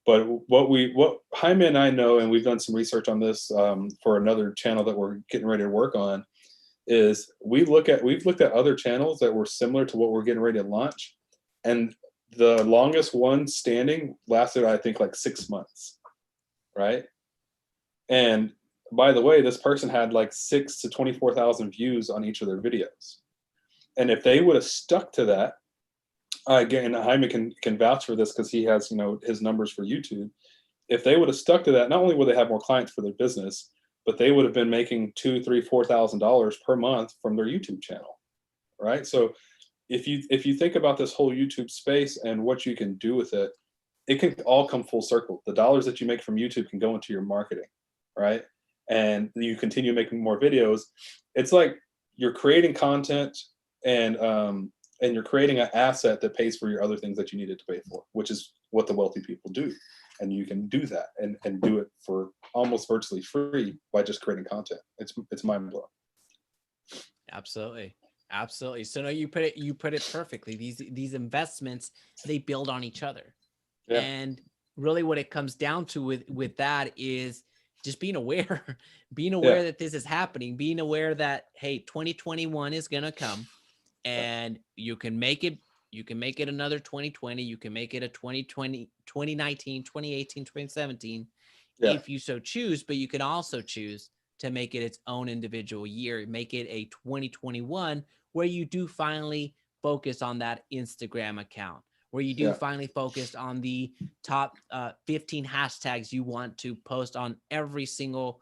But what Jaime and I know, and we've done some research on this for another channel that we're getting ready to work on, is we've looked at other channels that were similar to what we're getting ready to launch, and the longest one standing lasted, I think, like 6 months, right? And by the way, this person had like 6 to 24,000 views on each of their videos. And if they would have stuck to that, again, Jaime can vouch for this because he has, his numbers for YouTube. If they would have stuck to that, not only would they have more clients for their business, but they would have been making $2, 3, $4,000 per month from their YouTube channel, right? So if you think about this whole YouTube space and what you can do with it, it can all come full circle. The dollars that you make from YouTube can go into your marketing, right? And you continue making more videos. It's like you're creating content, and you're creating an asset that pays for your other things that you needed to pay for, which is what the wealthy people do. And you can do that and do it for almost virtually free by just creating content. It's mind blowing. Absolutely. Absolutely. So no, you put it perfectly. These investments, they build on each other. Yeah, And really what it comes down to with that is just being aware, being yeah, aware that this is happening, being aware that hey, 2021 is going to come, yeah, and you can make it another 2020, you can make it a 2020, 2019, 2018, 2017, yeah, if you so choose, but you can also choose to make it its own individual year, make it a 2021 where you do finally focus on that Instagram account, where you do yeah, finally focus on the top 15 hashtags you want to post on every single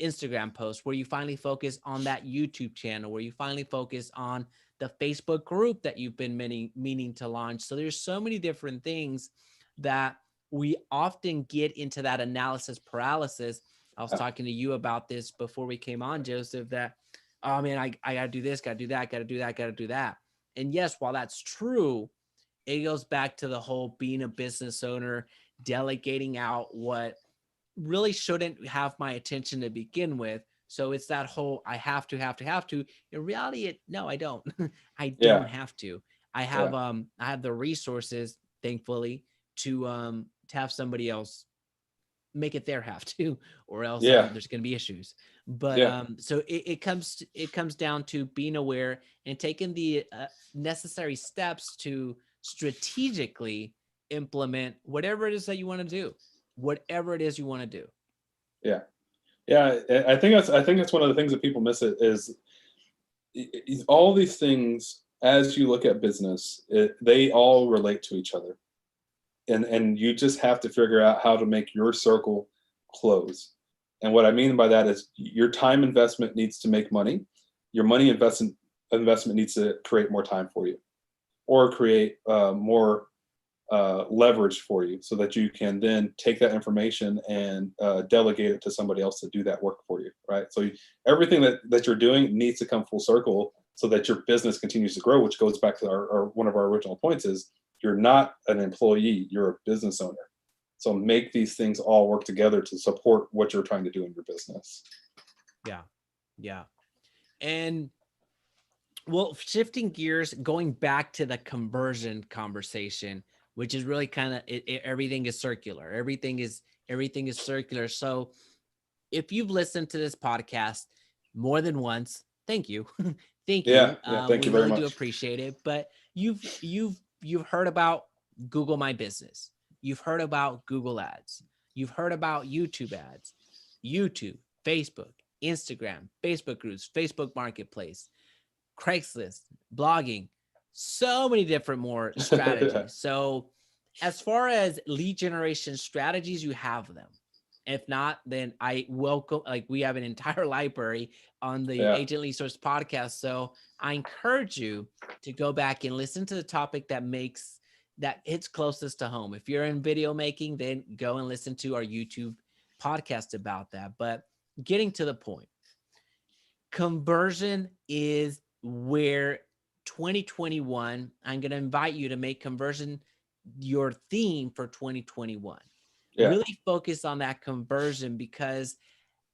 Instagram post, where you finally focus on that YouTube channel, where you finally focus on the Facebook group that you've been meaning to launch. So there's so many different things that we often get into that analysis paralysis. I was yeah, talking to you about this before we came on, Joseph, that, oh man, I got to do this, got to do that, got to do that, got to do that. And yes, while that's true, it goes back to the whole being a business owner, delegating out what really shouldn't have my attention to begin with. So it's that whole I have to. In reality, no, I don't. I don't yeah, have to. yeah, I have the resources, thankfully, to have somebody else make it their have to, or else yeah, there's going to be issues. But yeah, so it comes down to being aware and taking the necessary steps to strategically implement whatever it is that you want to do, whatever it is you want to do. yeah. Yeah, I think that's one of the things that people miss it is all these things as you look at business, they all relate to each other. And you just have to figure out how to make your circle close. And what I mean by that is your time investment needs to make money. Your money investment needs to create more time for you, or create more leverage for you, so that you can then take that information and delegate it to somebody else to do that work for you, right? So everything that you're doing needs to come full circle so that your business continues to grow, which goes back to our one of our original points is you're not an employee, you're a business owner. So make these things all work together to support what you're trying to do in your business. Yeah, yeah. And well, shifting gears, going back to the conversion conversation, which is really kind of everything is circular. Everything is circular. So if you've listened to this podcast more than once, thank you. Thank Yeah, you. yeah, thank We you very really do much. appreciate it. But you've heard about Google My Business. You've heard about Google Ads. You've heard about YouTube ads, YouTube, Facebook, Instagram, Facebook groups, Facebook Marketplace, Craigslist, blogging, so many different more Yeah, strategies. So as far as lead generation strategies, you have them. If not, then I welcome, like we have an entire library on the yeah, Agent Lead Source podcast. So I encourage you to go back and listen to the topic that hits closest to home. If you're in video making, then go and listen to our YouTube podcast about that. But getting to the point, conversion is where 2021, I'm going to invite you to make conversion your theme for 2021. yeah, Really focus on that conversion, because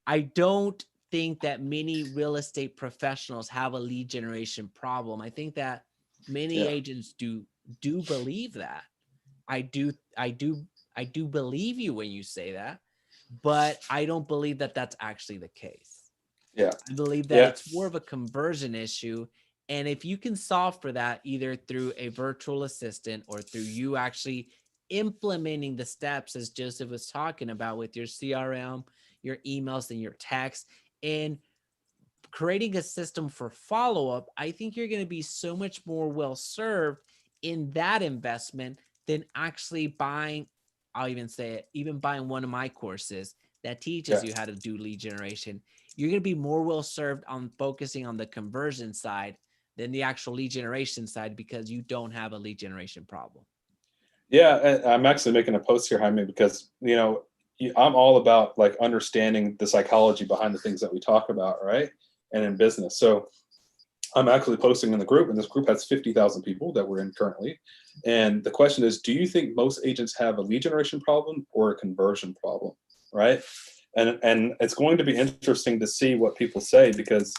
I don't think that many real estate professionals have a lead generation problem. I think that many yeah, agents do believe that. I do I do I do believe you when you say that, but I don't believe that that's actually the case. yeah, I believe that yeah, it's more of a conversion issue. And if you can solve for that either through a virtual assistant or through you actually implementing the steps, as Joseph was talking about with your CRM, your emails, and your texts, and creating a system for follow up, I think you're going to be so much more well served in that investment than actually buying. I'll even say it, even buying one of my courses that teaches Yeah. you how to do lead generation. You're going to be more well served on focusing on the conversion side than the actual lead generation side because you don't have a lead generation problem. Yeah, I'm actually making a post here, Jaime, because I'm all about like understanding the psychology behind the things that we talk about, right? And in business. So I'm actually posting in the group, and this group has 50,000 people that we're in currently. And the question is, do you think most agents have a lead generation problem or a conversion problem, right? And it's going to be interesting to see what people say because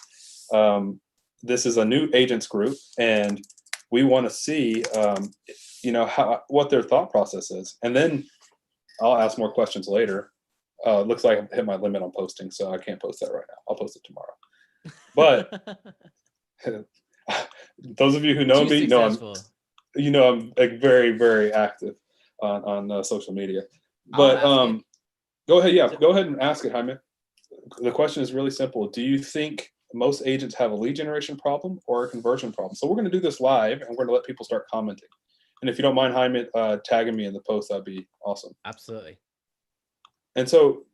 this is a new agents group, and we want to see, what their thought process is, and then I'll ask more questions later. Looks like I've hit my limit on posting, so I can't post that right now. I'll post it tomorrow. But those of you who know Too me know successful. I'm like very, very active on social media. I'll But ask it. go ahead, yeah, So, go ahead and ask it, Jaime. The question is really simple. Do you think most agents have a lead generation problem or a conversion problem? So we're going to do this live, and we're going to let people start commenting. And if you don't mind, Jaime, tagging me in the post, that'd be awesome. absolutely. And so,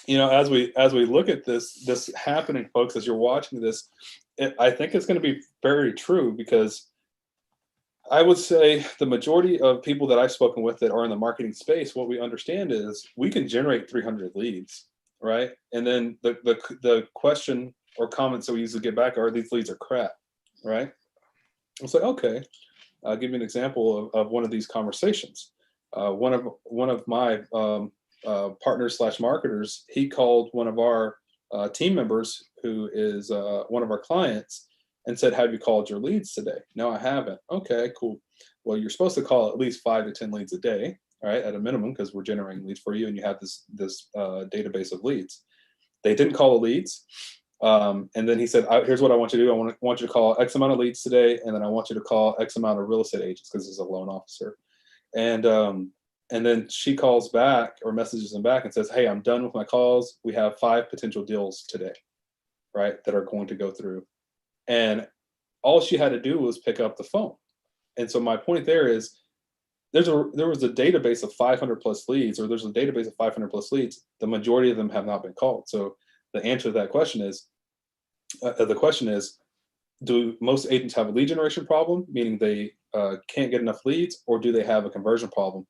as we look at this happening, folks, as you're watching this, I think it's going to be very true because I would say the majority of people that I've spoken with that are in the marketing space, what we understand is we can generate 300 leads, right? And then the question or comments that we usually get back are these leads are crap, right? It's like, okay, I'll give you an example of one of these conversations. One of my partners slash marketers, he called one of our team members who is one of our clients and said, have you called your leads today? No, I haven't. Okay, cool. Well, you're supposed to call at least 5 to 10 leads a day, right? At a minimum, because we're generating leads for you and you have this database of leads. They didn't call the leads. And then he said, here's what I want you to do. I want you to call X amount of leads today. And then I want you to call X amount of real estate agents because he's a loan officer. And then she calls back or messages him back and says, hey, I'm done with my calls. We have 5 potential deals today, right? That are going to go through. And all she had to do was pick up the phone. And so my point there is there was a database of 500 plus leads, or there's a database of 500 plus leads. The majority of them have not been called. So the answer to that question is, do most agents have a lead generation problem, meaning they can't get enough leads, or do they have a conversion problem?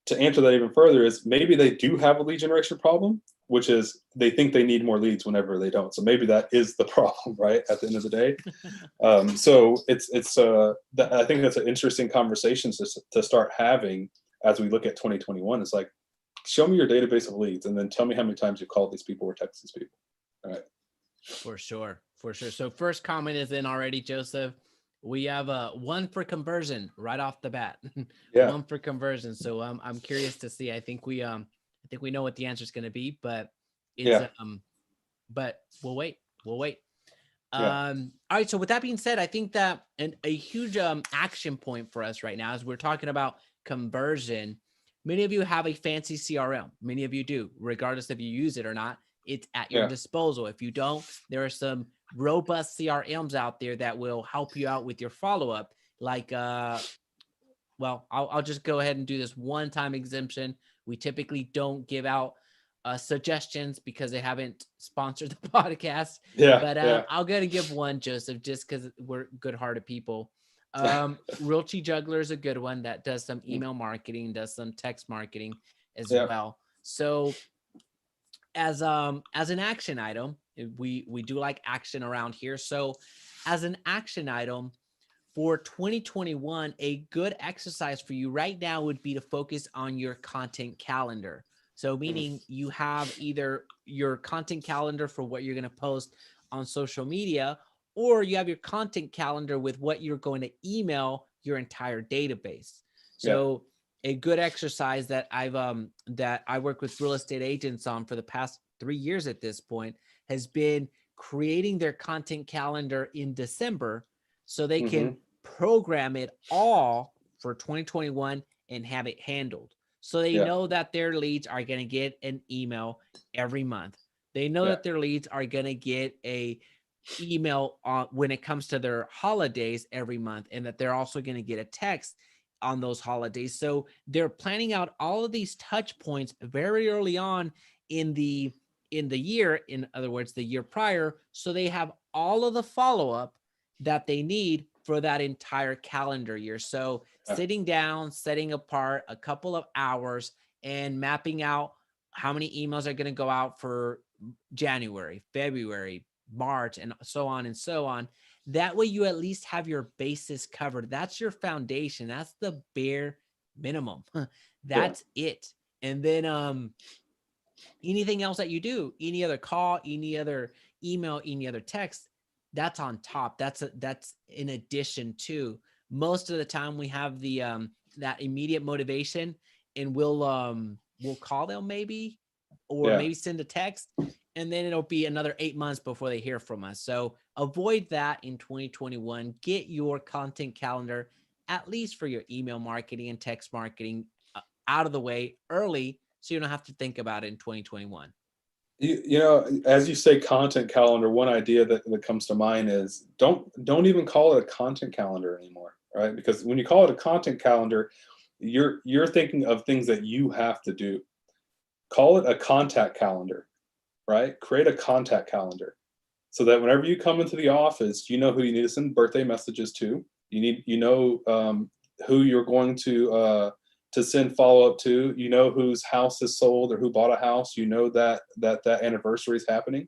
To answer that even further is maybe they do have a lead generation problem, which is they think they need more leads whenever they don't. So maybe that is the problem, right? At the end of the day. So I think that's an interesting conversation to start having as we look at 2021. It's like, show me your database of leads and then tell me how many times you called these people or texted these people. All right. For sure. For sure. So first comment is in already, Joseph. We have one for conversion right off the bat. Yeah. One for conversion. So I'm curious to see. I think we know what the answer is going to be, but it's Yeah. but we'll wait. We'll wait. Yeah. All right. So with that being said, I think that a huge action point for us right now, as we're talking about conversion, many of you have a fancy CRM. Many of you do, regardless if you use it or not. It's at your Yeah. disposal. If you don't, there are some robust CRMs out there that will help you out with your follow-up. Like, well, I'll just go ahead and do this one-time exemption. We typically don't give out suggestions because they haven't sponsored the podcast. Yeah. But Yeah. I'll go ahead and give one, Joseph, just because we're good-hearted people. Realty Juggler is a good one that does some email marketing, does some text marketing as Yeah. well. So as an action item, we do like action around here. So as an action item for 2021, a good exercise for you right now would be to focus on your content calendar. So meaning you have either your content calendar for what you're going to post on social media, or you have your content calendar with what you're going to email your entire database. So a good exercise that I work with real estate agents on for the past 3 years at this point has been creating their content calendar in December so they can program it all for 2021 and have it handled. So they know that their leads are going to get an email every month. They know that their leads are going to get a email when it comes to their holidays every month, and that they're also going to get a text on those holidays. So they're planning out all of these touch points very early on in the year, in other words, the year prior, so they have all of the follow-up that they need for that entire calendar year. So sitting down, setting apart a couple of hours and mapping out how many emails are going to go out for January, February, March, and so on and so on. That way you at least have your bases covered. That's your foundation. That's the bare minimum. That's it. And then anything else that you do, any other call, any other email, any other text, that's on top. That's in addition to. Most of the time we have the that immediate motivation, and we'll call them maybe, or Yeah. maybe send a text, and then it'll be another 8 months before they hear from us. So avoid that in 2021. Get your content calendar, at least for your email marketing and text marketing, out of the way early, so you don't have to think about it in 2021. You know, as you say content calendar, one idea that comes to mind is don't even call it a content calendar anymore, right? Because when you call it a content calendar, you're thinking of things that you have to do. Call it a contact calendar, right? Create a contact calendar so that whenever you come into the office, you know who you need to send birthday messages to. Who you're going to send follow up to. You know whose house is sold or who bought a house. You know that anniversary is happening.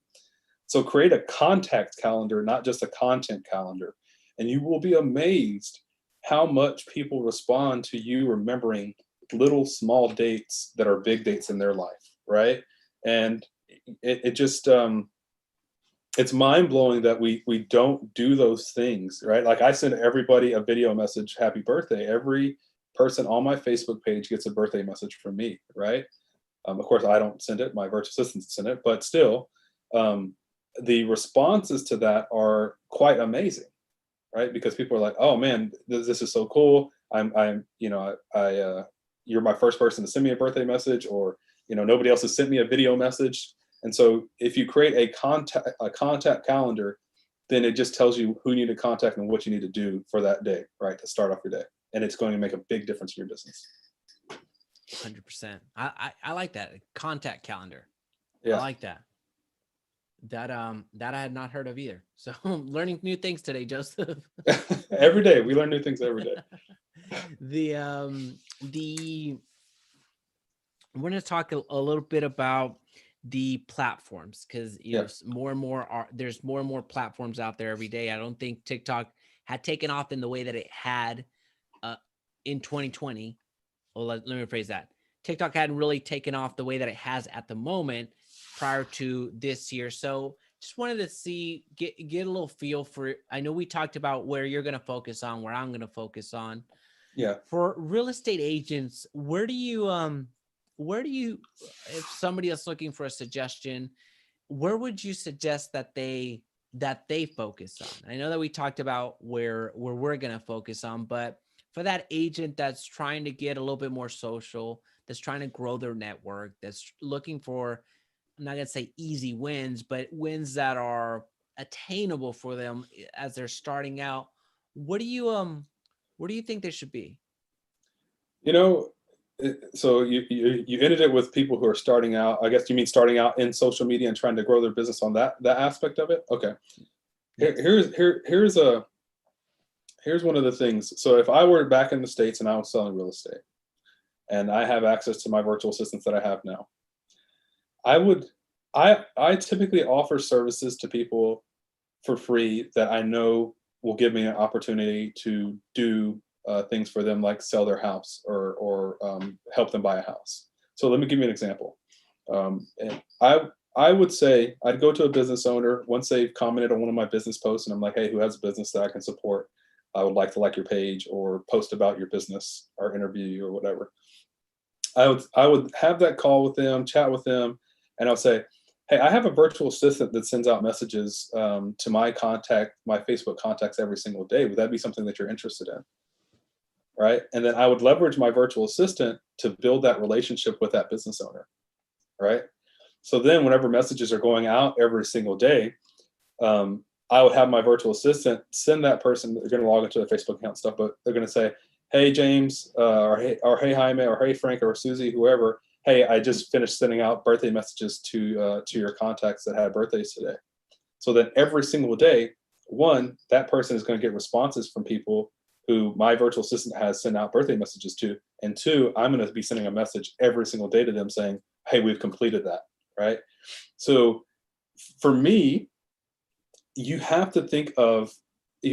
So create a contact calendar, not just a content calendar, and you will be amazed how much people respond to you remembering little small dates that are big dates in their life, right? And it just it's mind blowing that we don't do those things, right? Like I send everybody a video message, happy birthday. Every person on my Facebook page gets a birthday message from me, right? Of course, I don't send it; my virtual assistants send it, but still, the responses to that are quite amazing, right? Because people are like, "Oh man, this is so cool! You're my first person to send me a birthday message, or nobody else has sent me a video message." And so if you create a contact calendar, then it just tells you who you need to contact and what you need to do for that day, right? To start off your day. And it's going to make a big difference in your business. 100%. I like that contact calendar. Yeah. I like that. That I had not heard of either. So learning new things today, Joseph. Every day we learn new things every day. We're going to talk a little bit about the platforms, because Yes. there's more and more platforms out there every day. I don't think TikTok had taken off in the way that it had in 2020. Well, let me rephrase that. TikTok hadn't really taken off the way that it has at the moment prior to this year. So just wanted to get a little feel for it. I know we talked about where you're going to focus on, where I'm going to focus on. Yeah. For real estate agents, where do you, if somebody is looking for a suggestion, where would you suggest that they focus on? I know that we talked about where we're going to focus on, but for that agent that's trying to get a little bit more social, that's trying to grow their network, that's looking for, I'm not going to say easy wins, but wins that are attainable for them as they're starting out, what do you think there should be? So you ended it with people who are starting out. I guess you mean starting out in social media and trying to grow their business on that aspect of it. Okay. Yes. Here's one of the things. So if I were back in the States and I was selling real estate and I have access to my virtual assistants that I have now, I typically offer services to people for free that I know will give me an opportunity to do things for them, like sell their house or help them buy a house. So let me give you an example. And I would say I'd go to a business owner once they've commented on one of my business posts, and I'm like, hey, who has a business that I can support? I would like to like your page or post about your business or interview you or whatever. I would have that call with them, chat with them, and I'll say, hey, I have a virtual assistant that sends out messages to my Facebook contacts every single day. Would that be something that you're interested in? Right. And then I would leverage my virtual assistant to build that relationship with that business owner. Right. So then whenever messages are going out every single day, I would have my virtual assistant send that person, they're going to log into their Facebook account and stuff, but they're going to say, hey, James, or hey, Jaime, or hey, Frank, or Susie, whoever, hey, I just finished sending out birthday messages to your contacts that had birthdays today. So that every single day, one, that person is going to get responses from people who my virtual assistant has sent out birthday messages to. And two, I'm going to be sending a message every single day to them saying, hey, we've completed that, right? So for me, you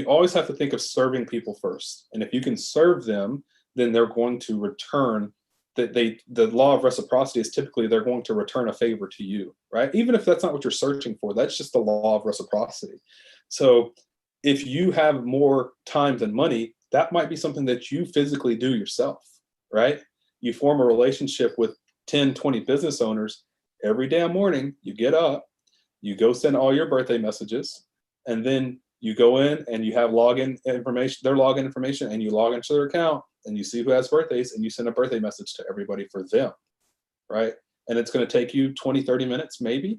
always have to think of serving people first. And if you can serve them, then they're going to return the law of reciprocity is typically they're going to return a favor to you, right? Even if that's not what you're searching for, that's just the law of reciprocity. So if you have more time than money, that might be something that you physically do yourself, right? You form a relationship with 10, 20 business owners every damn morning. You get up, you go send all your birthday messages, and then you go in and you have login information, their login information, and you log into their account and you see who has birthdays and you send a birthday message to everybody for them, right? And it's going to take you 20, 30 minutes maybe,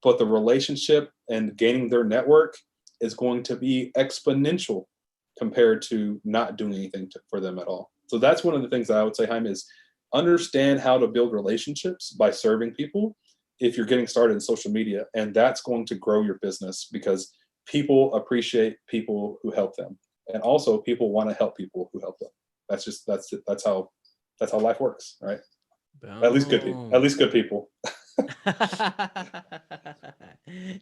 but the relationship and gaining their network is going to be exponential compared to not doing anything for them at all. So that's one of the things that I would say, Jaime, is understand how to build relationships by serving people if you're getting started in social media. And that's going to grow your business because people appreciate people who help them. And also people want to help people who help them. That's how life works, right? Boom. At least good people. At least good people.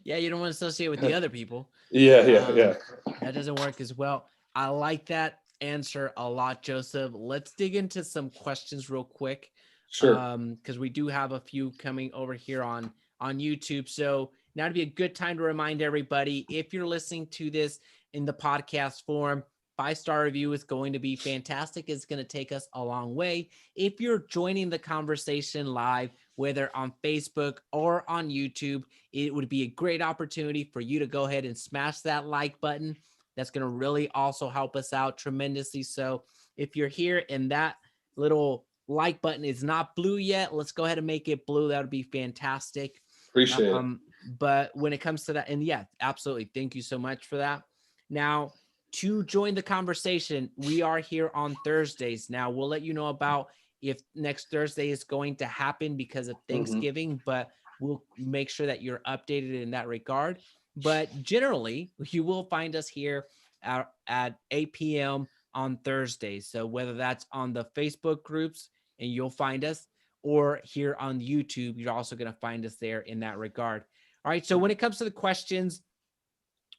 Yeah, you don't want to associate with the other people. Yeah. That doesn't work as well. I like that answer a lot, Joseph. Let's dig into some questions real quick. Sure. Because we do have a few coming over here on YouTube. So now would be a good time to remind everybody, if you're listening to this in the podcast form, 5-star review is going to be fantastic. It's going to take us a long way. If you're joining the conversation live, whether on Facebook or on YouTube, it would be a great opportunity for you to go ahead and smash that like button. That's going to really also help us out tremendously. So if you're here and that little like button is not blue yet, let's go ahead and make it blue. That would be fantastic. Appreciate it. But when it comes to that, and yeah, absolutely. Thank you so much for that. Now, to join the conversation, we are here on Thursdays. Now, we'll let you know about if next Thursday is going to happen because of Thanksgiving, but we'll make sure that you're updated in that regard. But generally, you will find us here at 8 p.m. on Thursdays. So whether that's on the Facebook groups and you'll find us, or here on YouTube, you're also going to find us there in that regard. All right. So when it comes to the questions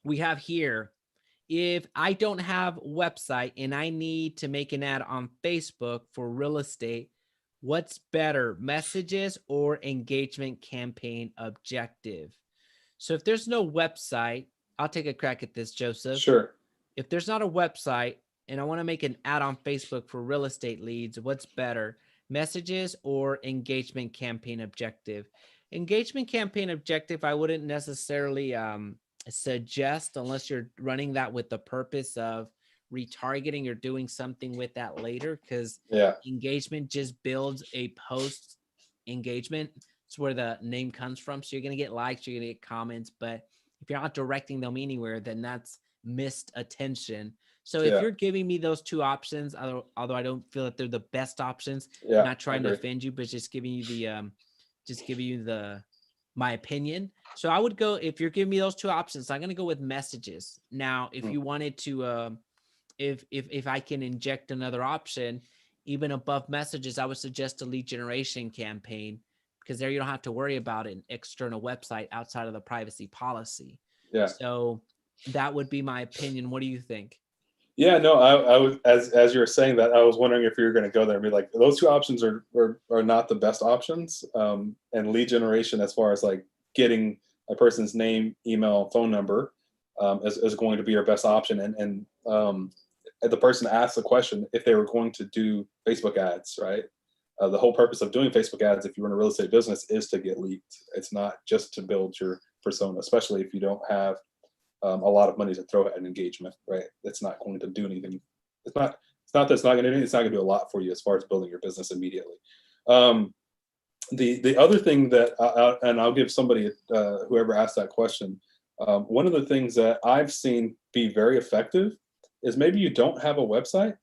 we have here, if I don't have a website and I need to make an ad on Facebook for real estate, what's better, messages or engagement campaign objective? So if there's no website, I'll take a crack at this, Joseph. Sure. If there's not a website and I want to make an ad on Facebook for real estate leads, what's better, messages or engagement campaign objective? Engagement campaign objective, I wouldn't necessarily suggest unless you're running that with the purpose of retargeting or doing something with that later, because engagement just builds a post engagement. It's where the name comes from. So you're going to get likes, you're going to get comments, but if you're not directing them anywhere, then that's missed attention. So if you're giving me those two options, although I don't feel that they're the best options, I'm not trying to offend you, but just giving you my opinion. So I would go, if you're giving me those two options, I'm going to go with messages. Now, if you wanted to, if I can inject another option, even above messages, I would suggest a lead generation campaign, because there you don't have to worry about an external website outside of the privacy policy. Yeah. So that would be my opinion. What do you think? Yeah, no, I was, as you were saying that, I was wondering if you were going to go there and be like, those two options are not the best options. And lead generation, as far as like getting a person's name, email, phone number, is going to be your best option. And the person asked the question if they were going to do Facebook ads, right? The whole purpose of doing Facebook ads, if you run a real estate business, is to get leads. It's not just to build your persona, especially if you don't have a lot of money to throw at an engagement, right? It's not going to do anything. It's not that it's not going to do anything. It's not going to do a lot for you as far as building your business immediately. The other thing that, and I'll give somebody, whoever asked that question, one of the things that I've seen be very effective is maybe you don't have a website,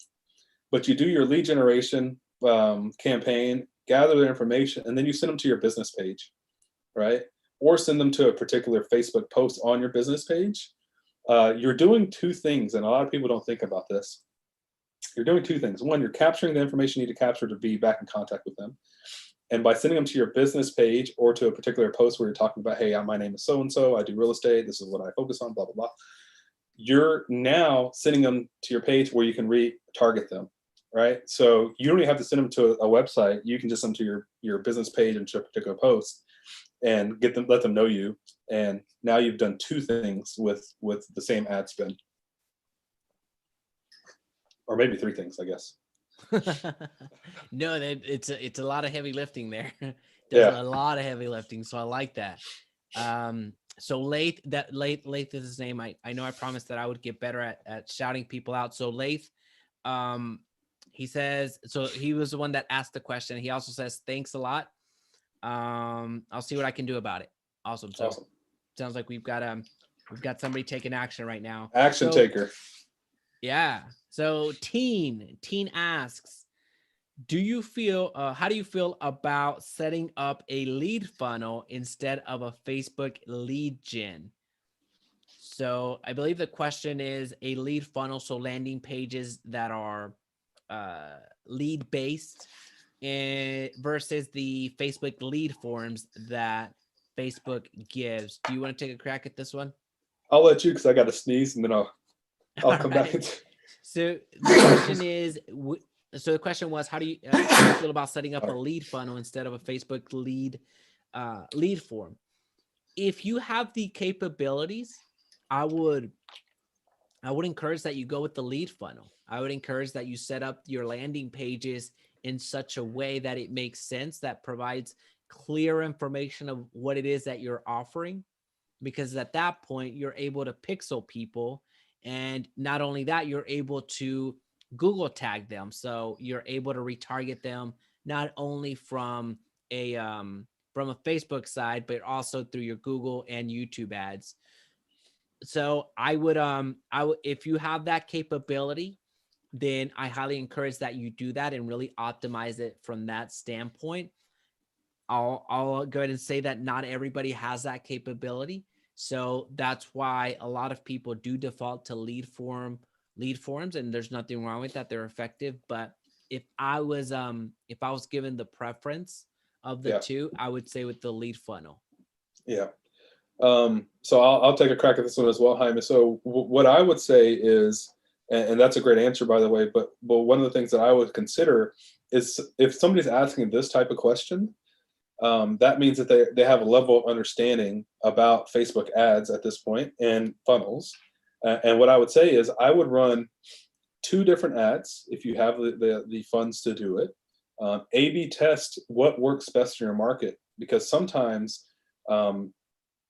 but you do your lead generation campaign gather their information, and then you send them to your business page, right? Or send them to a particular Facebook post on your business page. You're doing two things, and a lot of people don't think about this. You're doing two things. One, you're capturing the information you need to capture to be back in contact with them. And by sending them to your business page or to a particular post where you're talking about, hey, my name is so-and-so, I do real estate, this is what I focus on, blah, blah, blah. You're now sending them to your page where you can retarget them, right? So you don't even have to send them to a website. You can just send them to your business page and to a particular post and let them know you. And now you've done two things with the same ad spend. Or maybe three things, I guess. No, it's a lot of heavy lifting there. There's Yeah. a lot of heavy lifting, so I like that. So Lath is his name. I know I promised that I would get better at shouting people out. So Lath, he says, so he was the one that asked the question. He also says, thanks a lot. I'll see what I can do about it. Awesome. So Awesome. sounds like we've got somebody taking action right now. Action taker. Yeah. So Teen asks, how do you feel about setting up a lead funnel instead of a Facebook lead gen? So I believe the question is a lead funnel, so landing pages that are lead based versus the Facebook lead forms that Facebook gives. Do you want to take a crack at this one? I'll let you, because I got to sneeze, and then I'll come back. So the question is, so the question was, how do you feel about setting up a lead funnel instead of a Facebook lead form? If you have the capabilities, I would encourage that you go with the lead funnel. I would encourage that you set up your landing pages in such a way that it makes sense, that provides clear information of what it is that you're offering, because at that point you're able to pixel people. And not only that, you're able to Google tag them. So you're able to retarget them, not only from a Facebook side, but also through your Google and YouTube ads. So I would, if you have that capability, then I highly encourage that you do that and really optimize it from that standpoint. I'll go ahead and say that not everybody has that capability. So that's why a lot of people do default to lead forms, and there's nothing wrong with that. They're effective. But if I was given the preference of the two, I would say with the lead funnel. Yeah. So I'll take a crack at this one as well, Jaime. So what I would say is, and that's a great answer, by the way, but one of the things that I would consider is, if somebody's asking this type of question, that means that they have a level of understanding about Facebook ads at this point and funnels. And what I would say is, I would run two different ads if you have the funds to do it. A/B test what works best in your market, because sometimes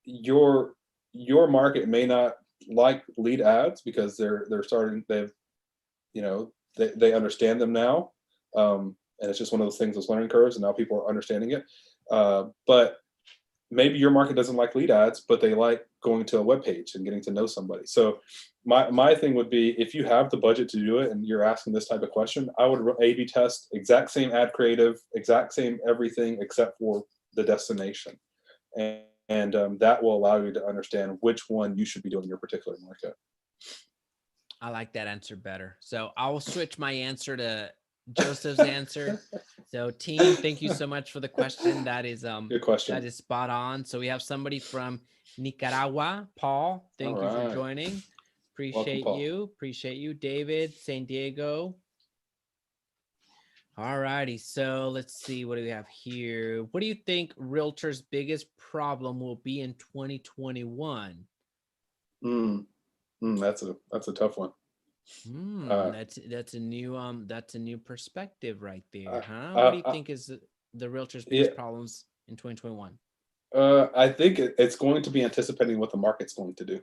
your market may not like lead ads because they understand them now, and it's just one of those things, those learning curves, and now people are understanding it. But maybe your market doesn't like lead ads, but they like going to a web page and getting to know somebody. So my thing would be, if you have the budget to do it and you're asking this type of question, I would A/B test exact same ad creative, exact same everything except for the destination. And that will allow you to understand which one you should be doing in your particular market. I like that answer better. So I will switch my answer to Joseph's answer. So Teen, thank you so much for the question. That is good question. That is spot on. So we have somebody from Nicaragua. Paul, thank you for joining. Appreciate Welcome, you. Appreciate you. David, San Diego. All righty. So let's see. What do we have here? What do you think realtors' biggest problem will be in 2021? That's a tough one. That's a new perspective right there, huh? What do you think is the realtors' biggest problems in 2021? I think it's going to be anticipating what the market's going to do,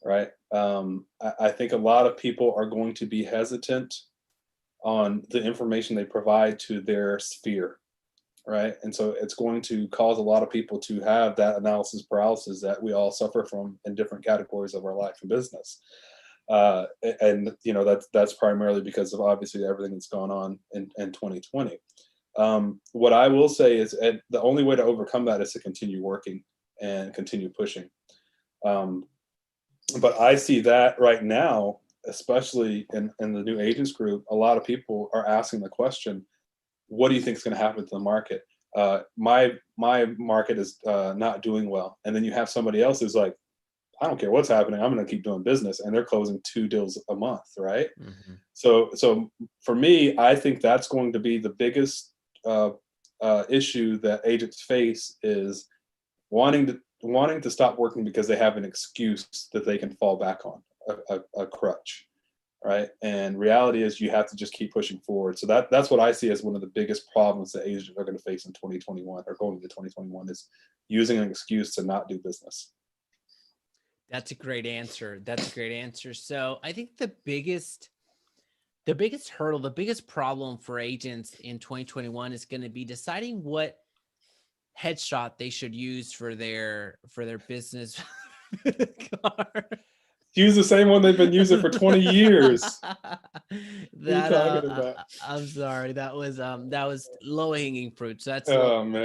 right? I think a lot of people are going to be hesitant on the information they provide to their sphere, right? And so it's going to cause a lot of people to have that analysis paralysis that we all suffer from in different categories of our life and business. And that's primarily because of obviously everything that's gone on in 2020. What I will say is the only way to overcome that is to continue working and continue pushing. Um, but I see that right now, especially in the new agents group, a lot of people are asking the question, what do you think is going to happen to the market? My market is not doing well. And then you have somebody else who's like, I don't care what's happening. I'm going to keep doing business. And they're closing 2 deals a month. Right. Mm-hmm. So for me, I think that's going to be the biggest issue that agents face is wanting to stop working because they have an excuse that they can fall back on, a crutch, right? And reality is you have to just keep pushing forward. So that's what I see as one of the biggest problems that agents are going to face in 2021 or going into 2021 is using an excuse to not do business. That's a great answer. That's a great answer. So I think the biggest hurdle, the biggest problem for agents in 2021 is going to be deciding what headshot they should use for their business card. Use the same one they've been using for 20 years. That talking about? I'm sorry. That was low hanging fruit. So Oh man.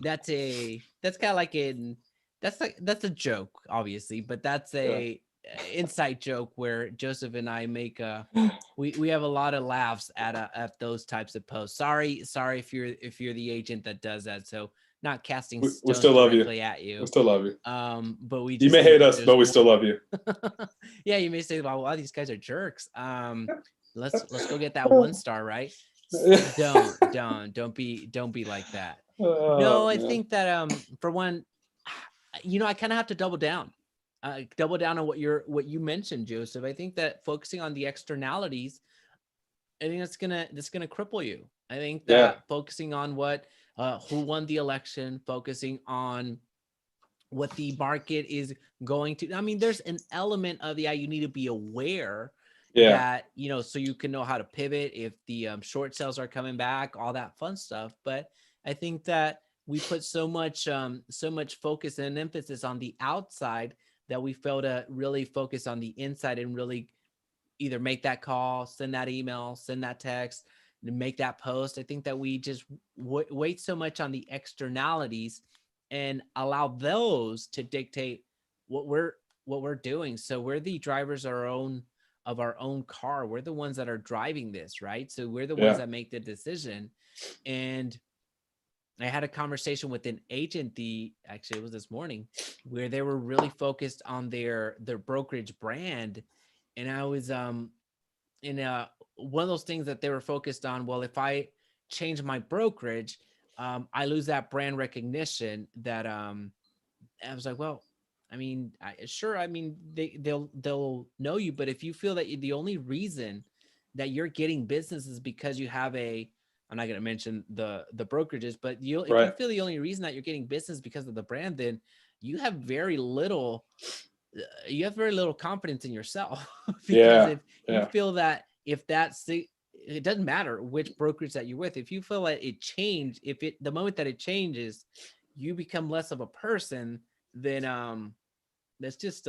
That's kind of like that's a joke, obviously, but that's a inside joke where Joseph and I make we have a lot of laughs at those types of posts. Sorry if you're the agent that does that. So not casting we stones still love directly you. at you. We still love you. But we just You may hate us, but we still love you. Yeah, you may say, well, wow, these guys are jerks. Let's go get that 1 star, right? Don't be like that. No, I think that for one, I kind of have to double down on what you mentioned, Joseph. I think that focusing on the externalities, I think that's gonna cripple you. I think that focusing on who won the election, focusing on what the market is going to. I mean, there's an element of you need to be aware that, so you can know how to pivot if the short sales are coming back, all that fun stuff. But I think that we put so much focus and emphasis on the outside that we fail to really focus on the inside and really either make that call, send that email, send that text, and make that post. I think that we just wait so much on the externalities and allow those to dictate what we're doing. So we're the drivers of our own car. We're the ones that are driving this, right? So we're the ones that make the decision. And I had a conversation with an agent, actually it was this morning, where they were really focused on their brokerage brand. And I was in one of those things that they were focused on. Well, if I change my brokerage, I lose that brand recognition that I was like, well, I mean, I mean, they'll know you, but if you feel that the only reason that you're getting business is because you have I'm not going to mention the brokerages, but if you feel the only reason that you're getting business because of the brand, then you have very little confidence in yourself. Because if you feel that it doesn't matter which brokerage that you're with, if you feel like the moment that it changes, you become less of a person, then that's just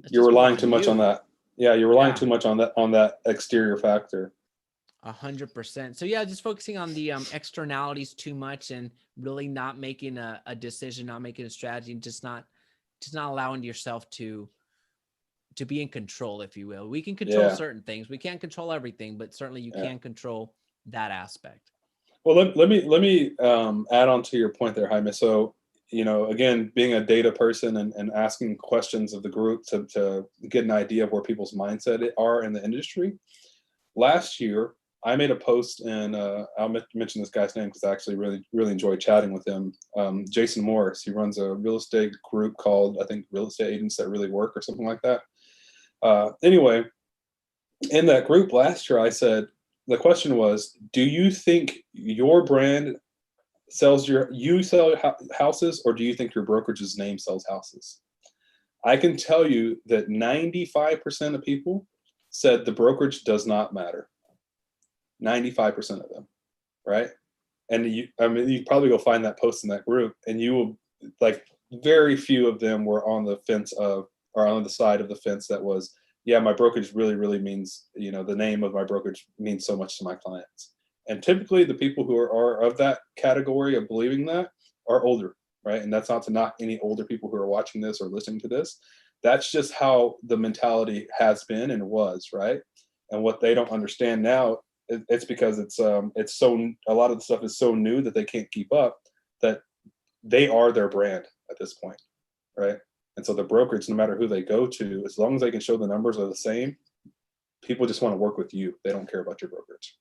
you're relying too much on that. Yeah, you're relying too much on that exterior factor. 100%. So yeah, just focusing on the externalities too much and really not making a decision, not making a strategy, and just not allowing yourself to be in control, if you will. We can control certain things. We can't control everything, but certainly you can control that aspect. Well, let me add on to your point there, Jaime. So, again, being a data person and asking questions of the group to get an idea of where people's mindset are in the industry. Last year, I made a post, and I'll mention this guy's name because I actually really, really enjoyed chatting with him. Jason Morris. He runs a real estate group called, I think, Real Estate Agents That Really Work or something like that. Anyway, in that group last year, I said, the question was, do you think your brand you sell houses, or do you think your brokerage's name sells houses? I can tell you that 95% of people said the brokerage does not matter. 95% of them, right? And you probably go find that post in that group, and you will, like, very few of them were on the fence or on the side of the fence that was, yeah, my brokerage really, really means, the name of my brokerage means so much to my clients. And typically the people who are of that category of believing that are older, right? And that's not to knock any older people who are watching this or listening to this. That's just how the mentality has been and was, right? And what they don't understand now, it's because it's so, a lot of the stuff is so new that they can't keep up, that they are their brand at this point, right? And so the brokerage, no matter who they go to, as long as they can show the numbers are the same, people just want to work with you. They don't care about your brokerage.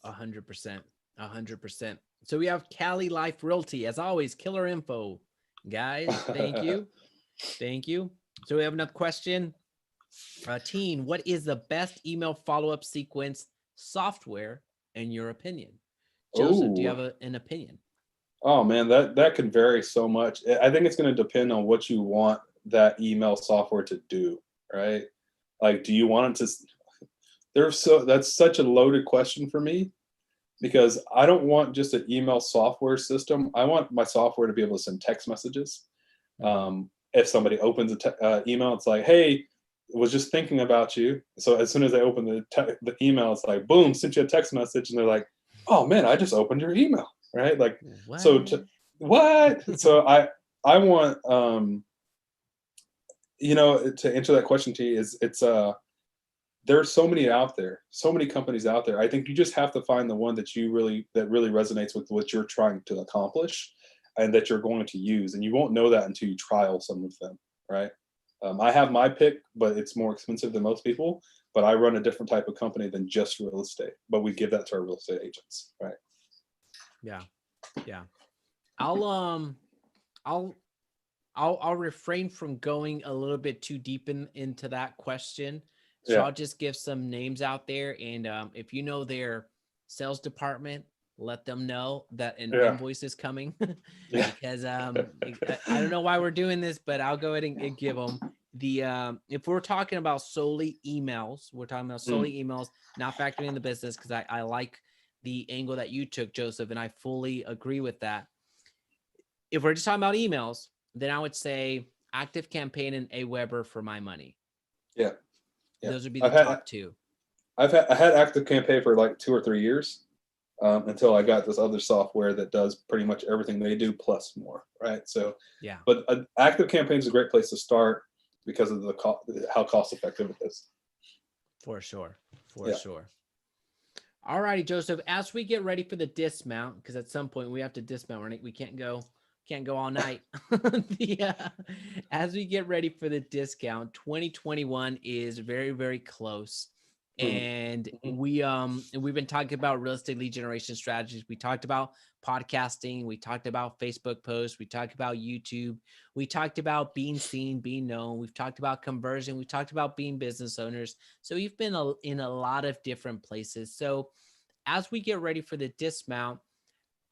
100%. 100%. So we have Cali Life Realty, as always, killer info. Guys, thank you. Thank you. So we have another question. Teen, what is the best email follow-up sequence software in your opinion? Joseph, do you Oh, have an opinion? oh man, that can vary so much. I think it's going to depend on what you want that email software to do, right? Like, do you want it to? That's such a loaded question for me, because I don't want just an email software system. I want my software to be able to send text messages. If somebody opens email, it's like, hey, was just thinking about you. So as soon as they open the email, it's like, boom, sent you a text message, and they're like, oh man, I just opened your email, right? Like, so What? what? So I want to answer that question to you, is there's so many out there, so many companies out there. I think you just have to find the one that really resonates with what you're trying to accomplish, and that you're going to use. And you won't know that until you trial some of them, right? I have my pick, but it's more expensive than most people. But I run a different type of company than just real estate. But we give that to our real estate agents, right? Yeah. Yeah. I'll I'll I'll refrain from going a little bit too deep into that question. So Yeah, I'll just give some names out there, and if you know their sales department, let them know that an yeah, invoice is coming, yeah. because I don't know why we're doing this, but I'll go ahead and give them the if we're talking about solely emails, we're talking about Mm, solely emails, not factoring in the business, because I like the angle that you took, Joseph, and I fully agree with that. If we're just talking about emails, then I would say Active Campaign and Aweber for my money. yeah, yeah. Those would be the I've had top two. I had Active Campaign for like 2 or 3 years, until I got this other software that does pretty much everything they do plus more, right? So, Yeah, but Active Campaign is a great place to start because of how cost effective it is. for sure. For Yeah. sure. All righty, Joseph. As we get ready for the dismount, because at some point we have to dismount, right? We can't go all night. As we get ready for the discount, 2021 is very, very close. Mhm. And Mhm. we've been talking about real estate lead generation strategies. We talked about podcasting, we talked about Facebook posts, we talked about YouTube, we talked about being seen, being known, we've talked about conversion, we talked about being business owners. So we've been in a lot of different places. So as we get ready for the dismount,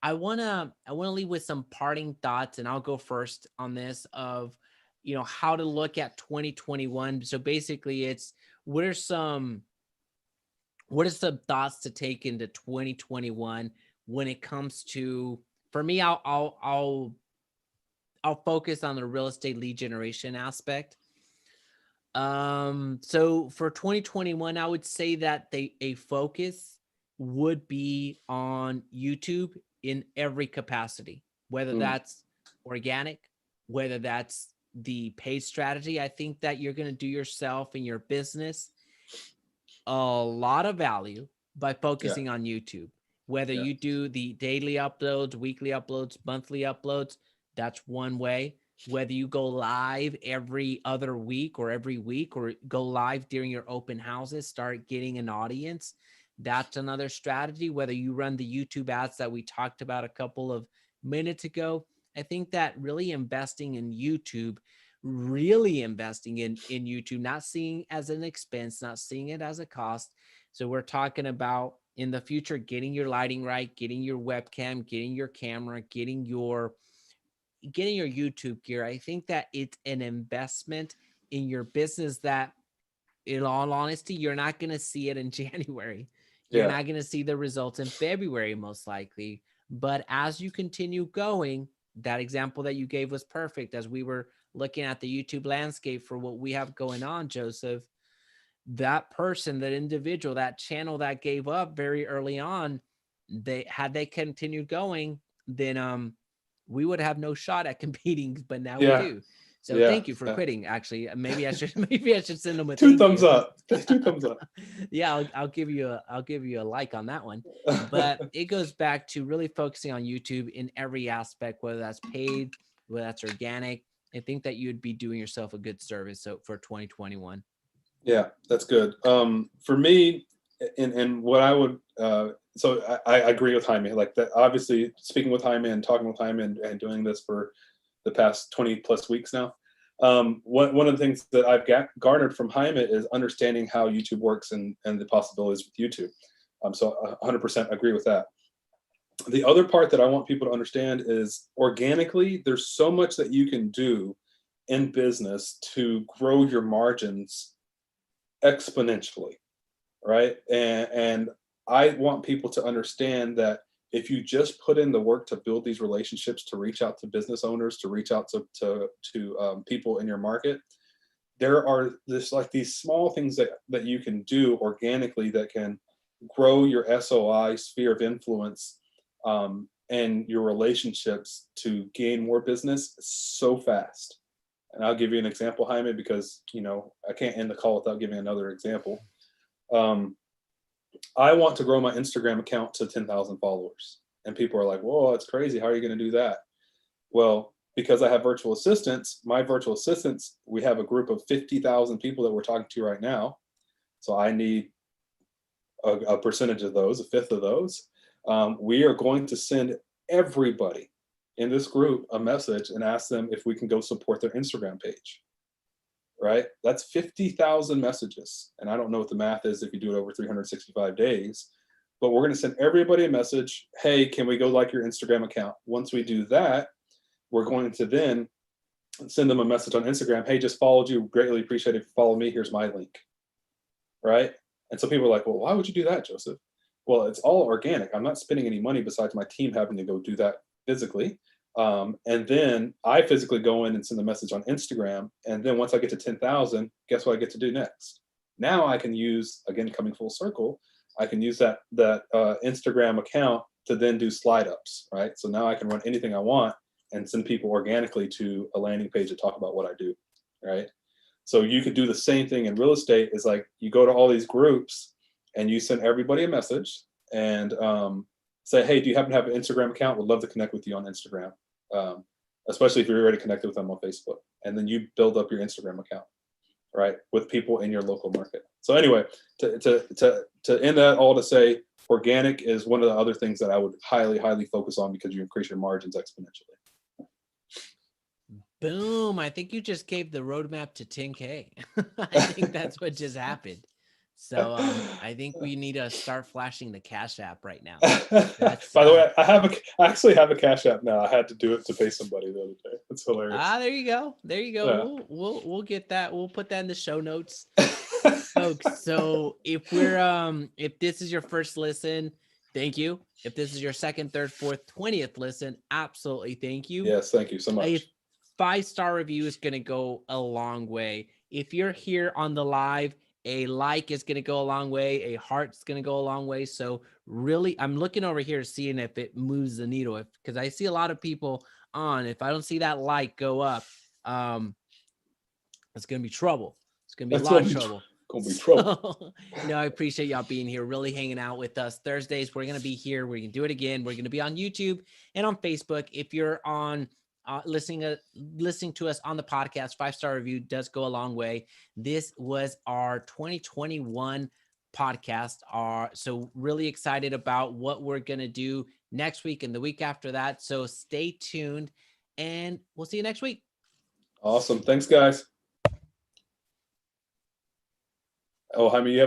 I wanna leave with some parting thoughts, and I'll go first on this of how to look at 2021. So basically, it's what are some what are some thoughts to take into 2021 when it comes to, for me, I'll focus on the real estate lead generation aspect. So for 2021, I would say that a focus would be on YouTube in every capacity, whether Mm, that's organic, whether that's the paid strategy. I think that you're going to do yourself and your business a lot of value by yeah, focusing on YouTube. Whether yeah, you do the daily uploads, weekly uploads, monthly uploads, that's one way. Whether you go live every other week or every week, or go live during your open houses, start getting an audience, that's another strategy. Whether you run the YouTube ads that we talked about a couple of minutes ago, I think that really investing in YouTube, really investing in YouTube, not seeing as an expense, not seeing it as a cost. So we're talking about in the future getting your lighting right, getting your webcam, getting your camera, getting your YouTube gear. I think that it's an investment in your business that, in all honesty, you're not going to see it in January. You're yeah, not going to see the results in February, most likely. But as you continue going, that example that you gave was perfect. As we were looking at the YouTube landscape for what we have going on, Joseph, that person, that individual, that channel that gave up very early on, they continued going, then we would have no shot at competing, but now we Yeah. do. So Yeah. thank you for Yeah. quitting. Actually, maybe I should maybe I should send them a Two thank thumbs you. up. Two thumbs up. Yeah, I'll give you a like on that one. But it goes back to really focusing on YouTube in every aspect, whether that's paid, whether that's organic. I think that you'd be doing yourself a good service so for 2021. Yeah, that's good. For me, and what I would, so I agree with Jaime. Like that, obviously, speaking with Jaime and talking with Jaime and doing this for the past 20 plus weeks now. One of the things that I've garnered from Jaime is understanding how YouTube works and the possibilities with YouTube. So 100% agree with that. The other part that I want people to understand is organically, there's so much that you can do in business to grow your margins exponentially, right? And I want people to understand that if you just put in the work to build these relationships, to reach out to business owners, to reach out to people in your market, there are this like these small things that you can do organically that can grow your SOI sphere of influence, and your relationships to gain more business so fast. And I'll give you an example, Jaime, because I can't end the call without giving another example. I want to grow my Instagram account to 10,000 followers, and people are like, "Whoa, that's crazy! How are you going to do that?" Well, because I have virtual assistants, my virtual assistants, we have a group of 50,000 people that we're talking to right now. So I need a percentage of those, a fifth of those. We are going to send everybody in this group a message and ask them if we can go support their Instagram page, right? That's 50,000 messages. And I don't know what the math is if you do it over 365 days, but we're going to send everybody a message. Hey, can we go like your Instagram account? Once we do that, we're going to then send them a message on Instagram. Hey, just followed you. Greatly appreciate it. If you follow me, here's my link, right? And so people are like, well, why would you do that, Joseph? Well, it's all organic. I'm not spending any money besides my team having to go do that physically. And then I physically go in and send a message on Instagram. And then once I get to 10,000, guess what I get to do next? Now I can use, again, coming full circle, I can use that Instagram account to then do slide ups, right? So now I can run anything I want and send people organically to a landing page to talk about what I do, right? So you could do the same thing in real estate. Is like you go to all these groups and you send everybody a message and say, hey, do you happen to have an Instagram account? Would love to connect with you on Instagram, especially if you're already connected with them on Facebook. And then you build up your Instagram account, right, with people in your local market. So anyway, to end that all to say, organic is one of the other things that I would highly, highly focus on because you increase your margins exponentially. Boom. I think you just gave the roadmap to 10K. I think that's what just happened. So I think we need to start flashing the Cash App right now. That's By the way, I actually have a Cash App now. I had to do it to pay somebody the other day. It's hilarious. there you go. There you go. Yeah. We'll get that. We'll put that in the show notes, folks. So if this is your first listen, thank you. If this is your second, third, fourth, 20th listen, absolutely thank you. Yes, thank you so much. A 5-star review is going to go a long way. If you're here on the live, a like is going to go a long way. A heart's going to go a long way. So really, I'm looking over here seeing if it moves the needle. Because I see a lot of people on. If I don't see that like go up, it's going to be trouble. It's going to be a lot of trouble. Gonna be trouble. No, I appreciate y'all being here, really hanging out with us. Thursdays, we're going to be here. We're going to do it again. We're going to be on YouTube and on Facebook. If you're on listening to us on the podcast, 5-star review does go a long way. This was our 2021 podcast. So really excited about what we're going to do next week and the week after that. So stay tuned and we'll see you next week. Awesome. Thanks, guys. Oh, Jaime, you have